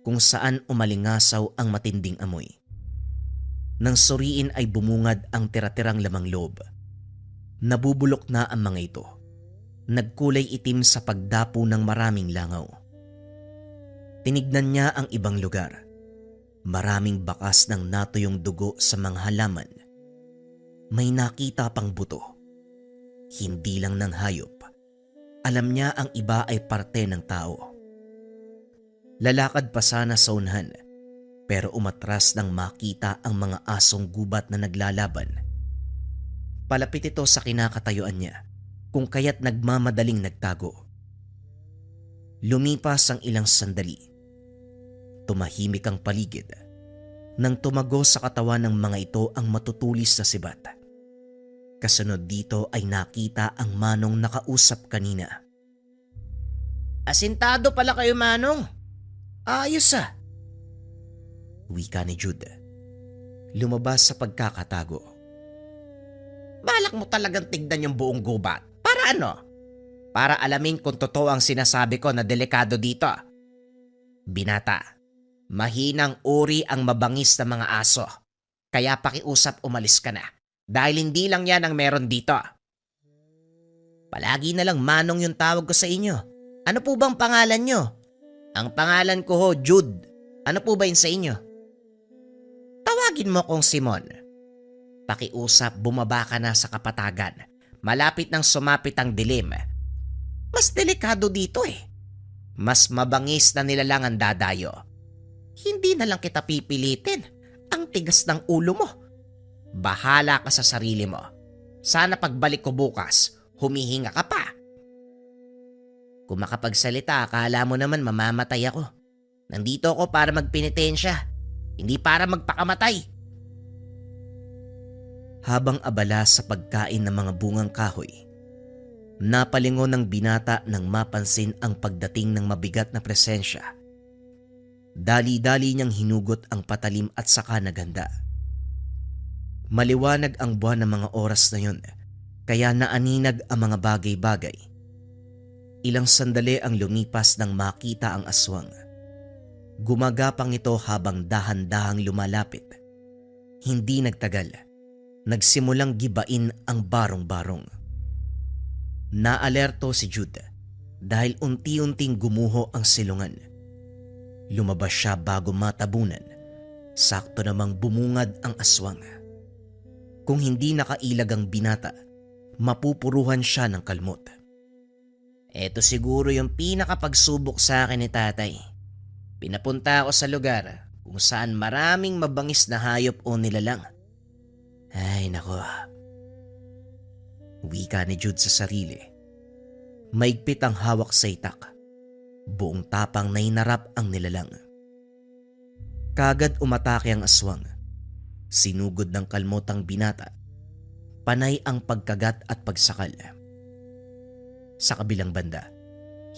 kung saan umalingasaw ang matinding amoy. Nang suriin ay bumungad ang tira-tirang lamang loob. Nabubulok na ang mga ito. Nagkulay itim sa pagdapo ng maraming langaw. Tinignan niya ang ibang lugar. Maraming bakas ng natuyong dugo sa mga halaman. May nakita pang buto. Hindi lang ng hayop. Alam niya ang iba ay parte ng tao. Lalakad pa sana sa unahan, pero umatras nang makita ang mga asong gubat na naglalaban. Palapit ito sa kinakatayuan niya, kung kaya't nagmamadaling nagtago. Lumipas ang ilang sandali. Tumahimik ang paligid. Nang tumago sa katawan ng mga ito ang matutulis na sibat. Kasunod dito ay nakita ang Manong nakausap kanina. Asintado pala kayo, Manong. Ayos ah. Wika ni Jude. Lumabas sa pagkakatago. Balak mo talagang tignan yung buong gubat. Para ano? Para alamin kung totoo ang sinasabi ko na delikado dito. Binata. Mahinang uri ang mabangis na mga aso. Kaya pakiusap umalis ka na. Dahil hindi lang yan ang meron dito. Palagi na lang Manong yung tawag ko sa inyo. Ano po bang pangalan nyo? Ang pangalan ko ho, Jude. Ano po ba yun sa inyo? Tawagin mo kong Simon. Pakiusap bumaba ka na sa kapatagan. Malapit nang sumapit ang dilim. Mas delikado dito eh. Mas mabangis na nilalang ang dadayo. Hindi na lang kita pipilitin. Ang tigas ng ulo mo. Bahala ka sa sarili mo. Sana pagbalik ko bukas, humihinga ka pa. Kung makapagsalita, akala mo naman mamamatay ako. Nandito ako para magpenitensya, hindi para magpakamatay. Habang abala sa pagkain ng mga bungang kahoy, napalingon ng binata nang mapansin ang pagdating ng mabigat na presensya. Dali-dali niyang hinugot ang patalim at saka naganda. Maliwanag ang buwan ng mga oras na yun, kaya naaninag ang mga bagay-bagay. Ilang sandali ang lumipas nang makita ang aswang. Gumagapang ito habang dahan-dahang lumalapit. Hindi nagtagal, nagsimulang gibain ang barong-barong. Naalerto si Jude dahil unti-unting gumuho ang silungan. Lumabas siya bago matabunan. Sakto namang bumungad ang aswang. Kung hindi nakailag ang binata, mapupuruhan siya ng kalmot. Ito siguro yung pinakapagsubok sa akin ni tatay. Pinapunta ako sa lugar kung saan maraming mabangis na hayop o nilalang. Ay nako. Wika ni Jude sa sarili. Maigpit ang hawak sa itak. Buong tapang na inarap ang nilalang. Kagad umatake ang aswang. Sinugod ng kalmot ang binata. Panay ang pagkagat at pagsakal. Sa kabilang banda,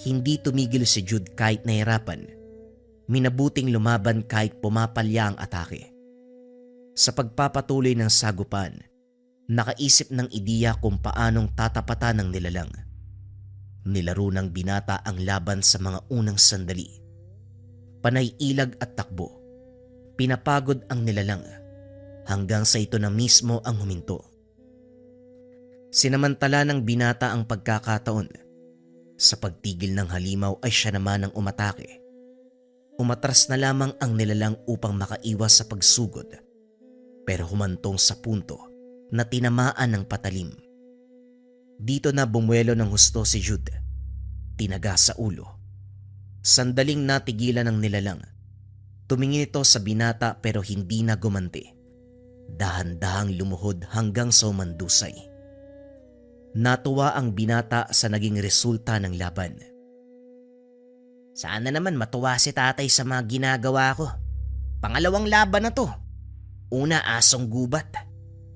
hindi tumigil si Jude kahit nahirapan. Minabuting lumaban kahit pumapalya ang atake. Sa pagpapatuloy ng sagupan, nakaisip ng ideya kung paanong tatapatan ng nilalang. Nilaro ng binata ang laban sa mga unang sandali. Panay ilag at takbo. Pinapagod ang nilalang hanggang sa ito na mismo ang huminto. Sinamantala ng binata ang pagkakataon. Sa pagtigil ng halimaw ay siya naman ang umatake. Umatras na lamang ang nilalang upang makaiwas sa pagsugod, pero humantong sa punto na tinamaan ng patalim. Dito na bumuelo ng husto si Jude. Tinaga sa ulo. Sandaling natigilan ng nilalang. Tumingin ito sa binata pero hindi na gumanti. Dahan-dahang lumuhod hanggang sa umandusay. Natuwa ang binata sa naging resulta ng laban. Sana naman matuwa si tatay sa mga ginagawa ko. Pangalawang laban na to. Una asong gubat.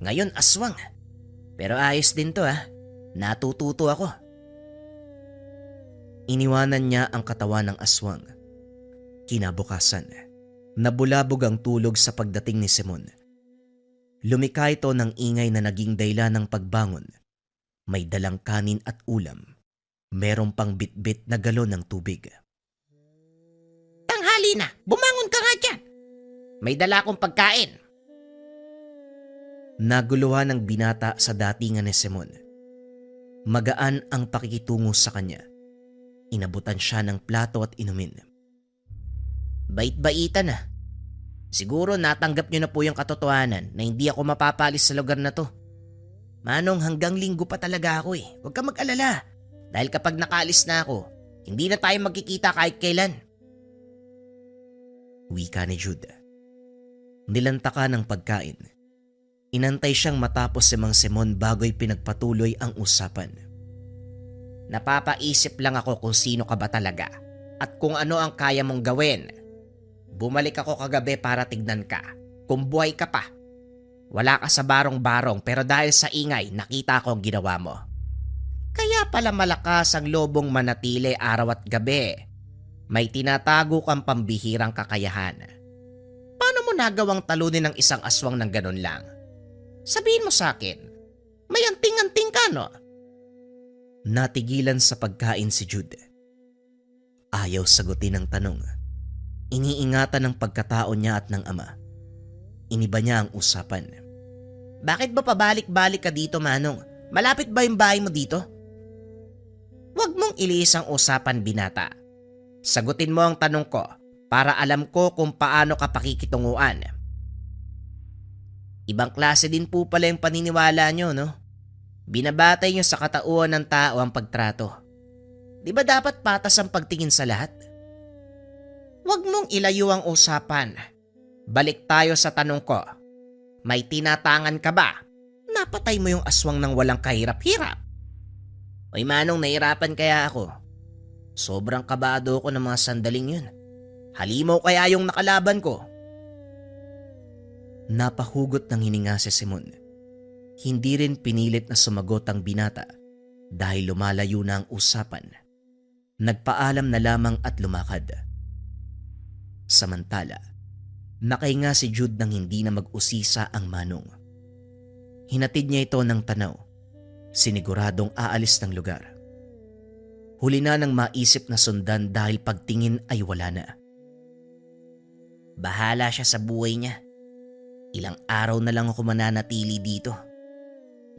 Ngayon aswang. Pero ayos din to Natututo ako. Iniwanan niya ang katawan ng aswang. Kinabukasan, nabulabog ang tulog sa pagdating ni Simon. Lumika ito ng ingay na naging dahilan ng pagbangon. May dalang kanin at ulam. Merong pang bitbit na galon ng tubig. Tanghali na, bumangon ka nga dyan. May dala akong pagkain. Naguluhan ng binata sa datingan ni Simon. Magaan ang pakikitungo sa kanya. Inabutan siya ng plato at inumin. Bait-baitan na. Siguro natanggap niyo na po yung katotohanan na hindi ako mapapalis sa lugar na to. Manong, hanggang linggo pa talaga ako Huwag ka mag-alala. Dahil kapag nakaalis na ako, hindi na tayo magkikita kahit kailan. Wika ni Jude. Nilantaka ng pagkain. Inantay siyang matapos si Mang Simon bago'y pinagpatuloy ang usapan. Napapaisip lang ako kung sino ka ba talaga at kung ano ang kaya mong gawin. Bumalik ako kagabi para tignan ka kung buhay ka pa. Wala ka sa barong-barong pero dahil sa ingay nakita ko ang ginawa mo. Kaya pala malakas ang lobong manatili araw at gabi. May tinatago kang pambihirang kakayahan. Paano mo nagawang talunin ng isang aswang ng ganun lang? Sabihin mo sa akin, may anting-anting ka no? Natigilan sa pagkain si Jude. Ayaw sagutin ang tanong. Iniingatan ng pagkatao niya at ng ama. Iniba niya ang usapan. Bakit ba pabalik-balik ka dito, Manong? Malapit ba yung bahay mo dito? Huwag mong iliis ang usapan, binata. Sagutin mo ang tanong ko para alam ko kung paano ka pakikitunguan. Ibang klase din po pala yung paniniwala nyo, no? Binabatay nyo sa katauhan ng tao ang pagtrato. Di ba dapat patas ang pagtingin sa lahat? Huwag mong ilayo ang usapan. Balik tayo sa tanong ko. May tinatangan ka ba? Napatay mo yung aswang ng walang kahirap-hirap. Oy Manong, nahirapan kaya ako. Sobrang kabado ko ng mga sandaling yun. Halimaw kaya yung nakalaban ko. Napahugot ng hininga si Simon. Hindi rin pinilit na sumagot ang binata dahil lumalayo na ang usapan. Nagpaalam na lamang at lumakad. Samantala, nakahinga si Jude nang hindi na mag-usisa ang Manong. Hinatid niya ito ng tanaw. Siniguradong aalis ng lugar. Huli na nang maisip na sundan dahil pagtingin ay wala na. Bahala siya sa buhay niya. Ilang araw na lang ako mananatili dito.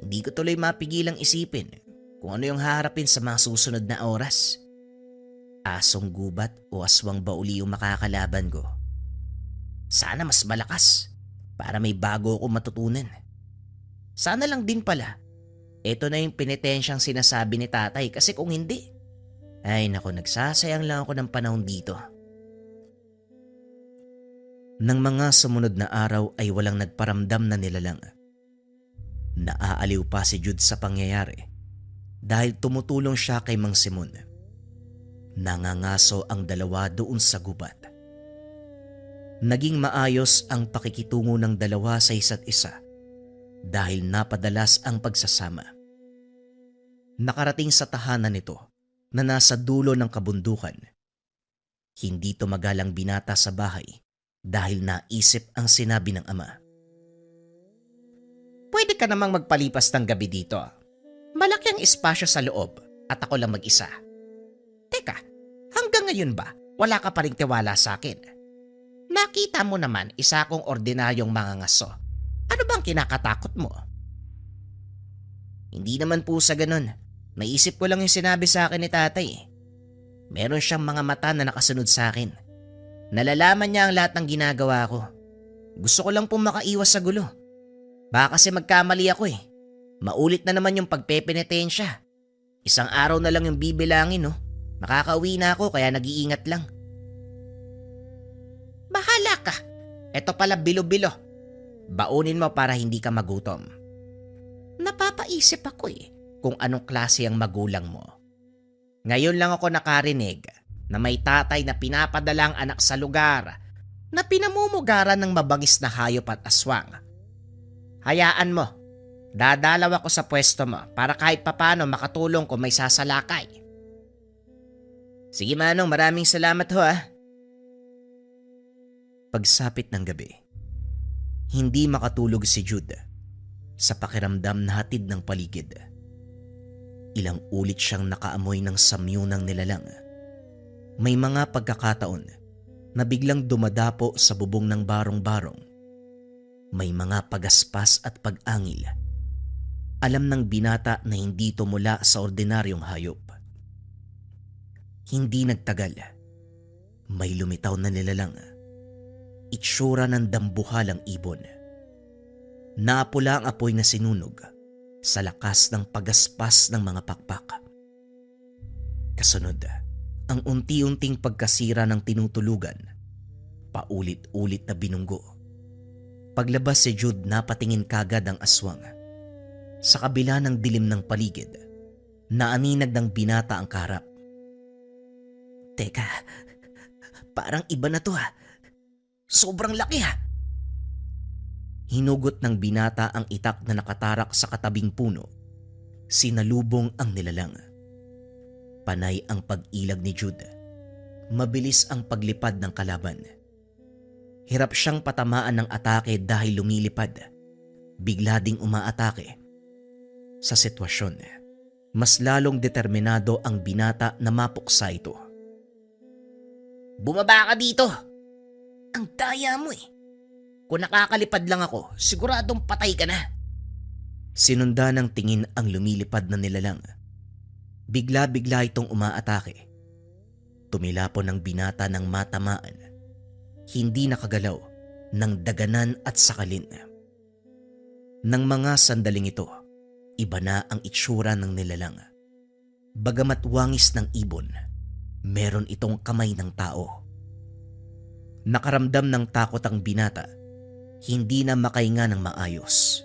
Hindi ko tuloy mapigilang isipin kung ano yung haharapin sa mga susunod na oras. Asong gubat o aswang bauli yung makakalaban ko. Sana mas malakas para may bago akong matutunan. Sana lang din pala, ito na yung penitensyang sinasabi ni tatay kasi kung hindi, ay naku, nagsasayang lang ako ng panahon dito. Nang mga sumunod na araw ay walang nagparamdam na nilalang. Naaaliw pa si Jude sa pangyayari dahil tumutulong siya kay Mang Simon. Nangangaso ang dalawa doon sa gubat. Naging maayos ang pakikitungo ng dalawa sa isa't isa dahil napadalas ang pagsasama. Nakarating sa tahanan nito na nasa dulo ng kabundukan. Hindi tumagal ang binata sa bahay dahil naisip ang sinabi ng ama. Pwede ka namang magpalipas ng gabi dito. Malaki ang espasyo sa loob at ako lang mag-isa. Teka, hanggang ngayon ba wala ka pa ring tiwala sa akin? Nakita mo naman isa akong ordinaryong mangangaso. Ano bang kinakatakot mo? Hindi naman po sa ganun. Naisip ko lang yung sinabi sa akin ni tatay. Meron siyang mga mata na nakasunod sa akin. Nalalaman niya ang lahat ng ginagawa ko. Gusto ko lang pong makaiwas sa gulo. Baka kasi magkamali ako eh. Maulit na naman yung pagpepenitensya. Isang araw na lang yung bibilangin no. Makakauwi na ako kaya nag-iingat lang. Bahala ka. Eto pala bilo-bilo. Baunin mo para hindi ka magutom. Napapaisip ako Kung anong klase ang magulang mo. Ngayon lang ako nakarinig na may tatay na pinapadala ang anak sa lugar na pinamumugaran ng mabangis na hayop at aswang. Hayaan mo, dadalaw ako sa pwesto mo para kahit papano makatulong kung may sasalakay. Sige Manong, maraming salamat ho ah. Pagsapit ng gabi, hindi makatulog si Jude sa pakiramdam na hatid ng paligid. Ilang ulit siyang nakaamoy ng samyo ng nilalang. May mga pagkakataon na biglang dumadapo sa bubong ng barong-barong. May mga pagaspas at pag-angil. Alam ng binata na hindi ito mula sa ordinaryong hayop. Hindi nagtagal. May lumitaw na nilalang. Itsura ng dambuhalang ibon. Napula ang apoy na sinunog sa lakas ng pagaspas ng mga pakpak. Kasunod, ang unti-unting pagkasira ng tinutulugan. Paulit-ulit na binunggo. Paglabas si Jude, napatingin kagad ang aswang. Sa kabila ng dilim ng paligid, naaninag ng binata ang kaharap. Teka, parang iba na to ha. Sobrang laki ha. Hinugot ng binata ang itak na nakatarak sa katabing puno. Sinalubong ang nilalang. Panay ang pag-ilag ni Jude. Mabilis ang paglipad ng kalaban. Hirap siyang patamaan ng atake dahil lumilipad. Bigla ding umaatake. Sa sitwasyon, mas lalong determinado ang binata na mapuksa ito. Bumaba ka dito! Ang daya mo eh. Kung nakakalipad lang ako, siguradong patay ka na. Sinunda ng tingin ang lumilipad na nilalang. Bigla-bigla itong umaatake. Tumilapon ng binata ng matamaan. Hindi nakagalaw ng daganan at sakalin. Nang mga sandaling ito, iba na ang itsura ng nilalang. Bagamat wangis ng ibon, meron itong kamay ng tao. Nakaramdam ng takot ang binata, hindi na makahinga ng maayos.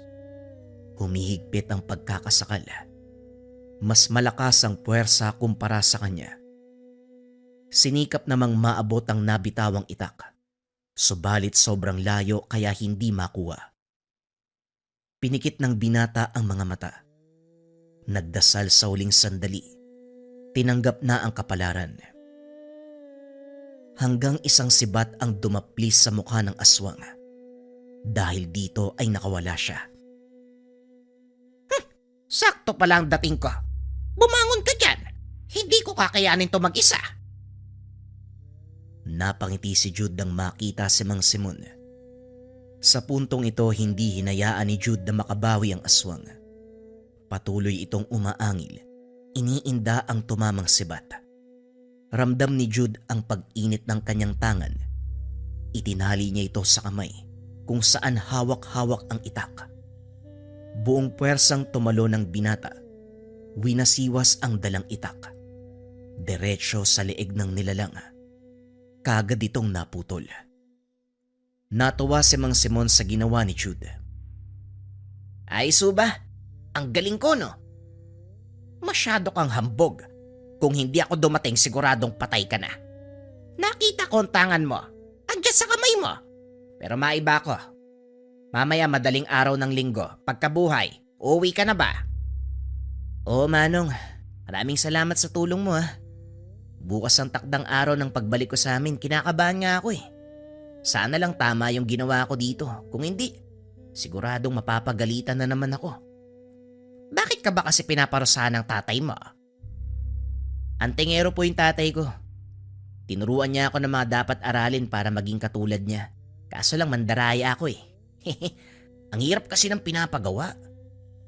Humihigpit ang pagkakasakal. Mas malakas ang puwersa kumpara sa kanya. Sinikap namang maabot ang nabitawang itak, subalit sobrang layo kaya hindi makuha. Pinikit ng binata ang mga mata. Nagdasal sa huling sandali. Tinanggap na ang kapalaran. Hanggang isang sibat ang dumaplis sa mukha ng aswang. Dahil dito ay nakawala siya. Sakto pala ang dating ko. Bumangon ka dyan. Hindi ko kakayanin to mag-isa. Napangiti si Jude nang makita si Mang Simon. Sa puntong ito, hindi hinayaan ni Jude na makabawi ang aswang. Patuloy itong umaangil. Iniinda ang tumamang sibat. Ramdam ni Jude ang pag-init ng kanyang tangan. Itinali niya ito sa kamay kung saan hawak-hawak ang itak. Buong puwersang tumalo ng binata. Winasiwas ang dalang itak. Diretso sa leeg ng nilalang. Kagad itong naputol. Natuwa si Mang Simon sa ginawa ni Jude. Ay suba, ang galing ko no? Masyado kang hambog. Kung hindi ako dumating siguradong patay ka na. Nakita ko ang tangan mo. Andiyan sa kamay mo. Pero maiba ko. Mamaya madaling araw ng linggo, pagkabuhay, uuwi ka na ba? Oo Manong, maraming salamat sa tulong mo ha. Bukas ang takdang araw ng pagbalik ko sa amin, kinakabahan nga ako eh. Sana lang tama yung ginawa ko dito. Kung hindi, siguradong mapapagalitan na naman ako. Bakit ka ba kasi pinaparusahan ng tatay mo? Antingero po yung tatay ko. Tinuruan niya ako ng mga dapat aralin para maging katulad niya. Kaso lang mandaraya ako eh. Ang hirap kasi ng pinapagawa.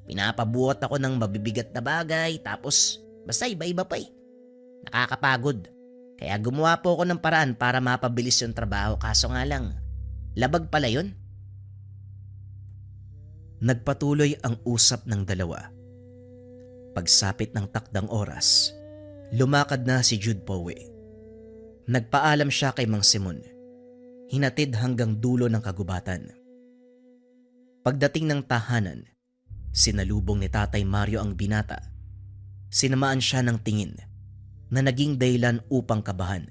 Pinapabuhat ako ng mabibigat na bagay tapos basta iba-iba pa eh. Nakakapagod. Kaya gumawa po ako ng paraan para mapabilis yung trabaho kaso nga lang, labag pala yun. Nagpatuloy ang usap ng dalawa. Pagsapit ng takdang oras, lumakad na si Jude pauwi. Nagpaalam siya kay Mang Simon. Hinatid hanggang dulo ng kagubatan. Pagdating ng tahanan, sinalubong ni Tatay Mario ang binata. Sinamaan siya ng tingin na naging dahilan upang kabahan.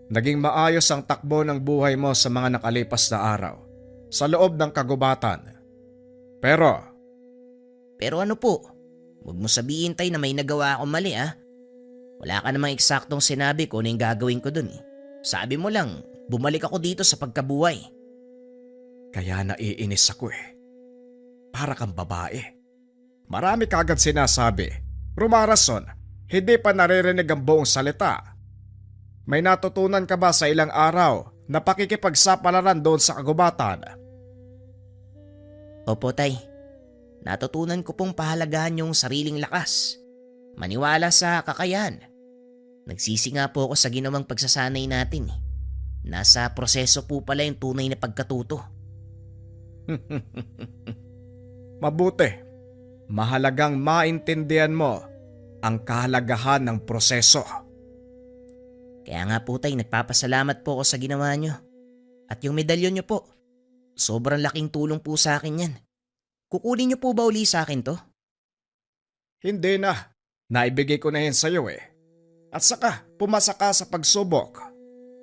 Naging maayos ang takbo ng buhay mo sa mga nakalipas na araw sa loob ng kagubatan. Pero Pero ano po? Huwag mo sabihin tay na may nagawa akong mali ah. Wala ka namang eksaktong sinabi ko na yung gagawin ko dun eh. Sabi mo lang, bumalik ako dito sa pagkabuhay. kaya naiinis ako eh. Para kang babae. Marami kagad sinasabi. Rumarason, hindi pa naririnig ang buong salita. May natutunan ka ba sa ilang araw na pakikipagsapalaran doon sa kagubatan? Opo tay, natutunan ko pong pahalagahan yung sariling lakas. Maniwala sa kakayahan. Nagsisi nga po ako sa ginawang pagsasanay natin eh. Nasa proseso po pala yung tunay na pagkatuto. Mabuti. Mahalagang maintindihan mo ang kahalagahan ng proseso. Kaya nga po tay, nagpapasalamat po ako sa ginawa nyo. At yung medalyon nyo po, sobrang laking tulong po sa akin yan. Kukunin nyo po ba uli sa akin to? Hindi na. Naibigay ko na yan sa'yo eh. At saka, pumasa ka sa pagsubok.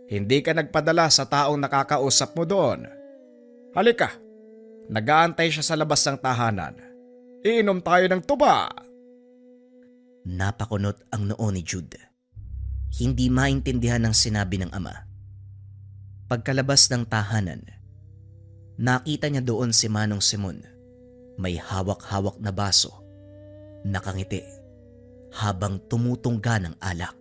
Hindi ka nagpadala sa taong nakakausap mo doon. Halika, nag-aantay siya sa labas ng tahanan. Iinom tayo ng tuba. Napakunot ang noo ni Jude. Hindi maintindihan ang sinabi ng ama. Pagkalabas ng tahanan, nakita niya doon si Manong Simon. May hawak-hawak na baso. Nakangiti habang tumutungga ng alak.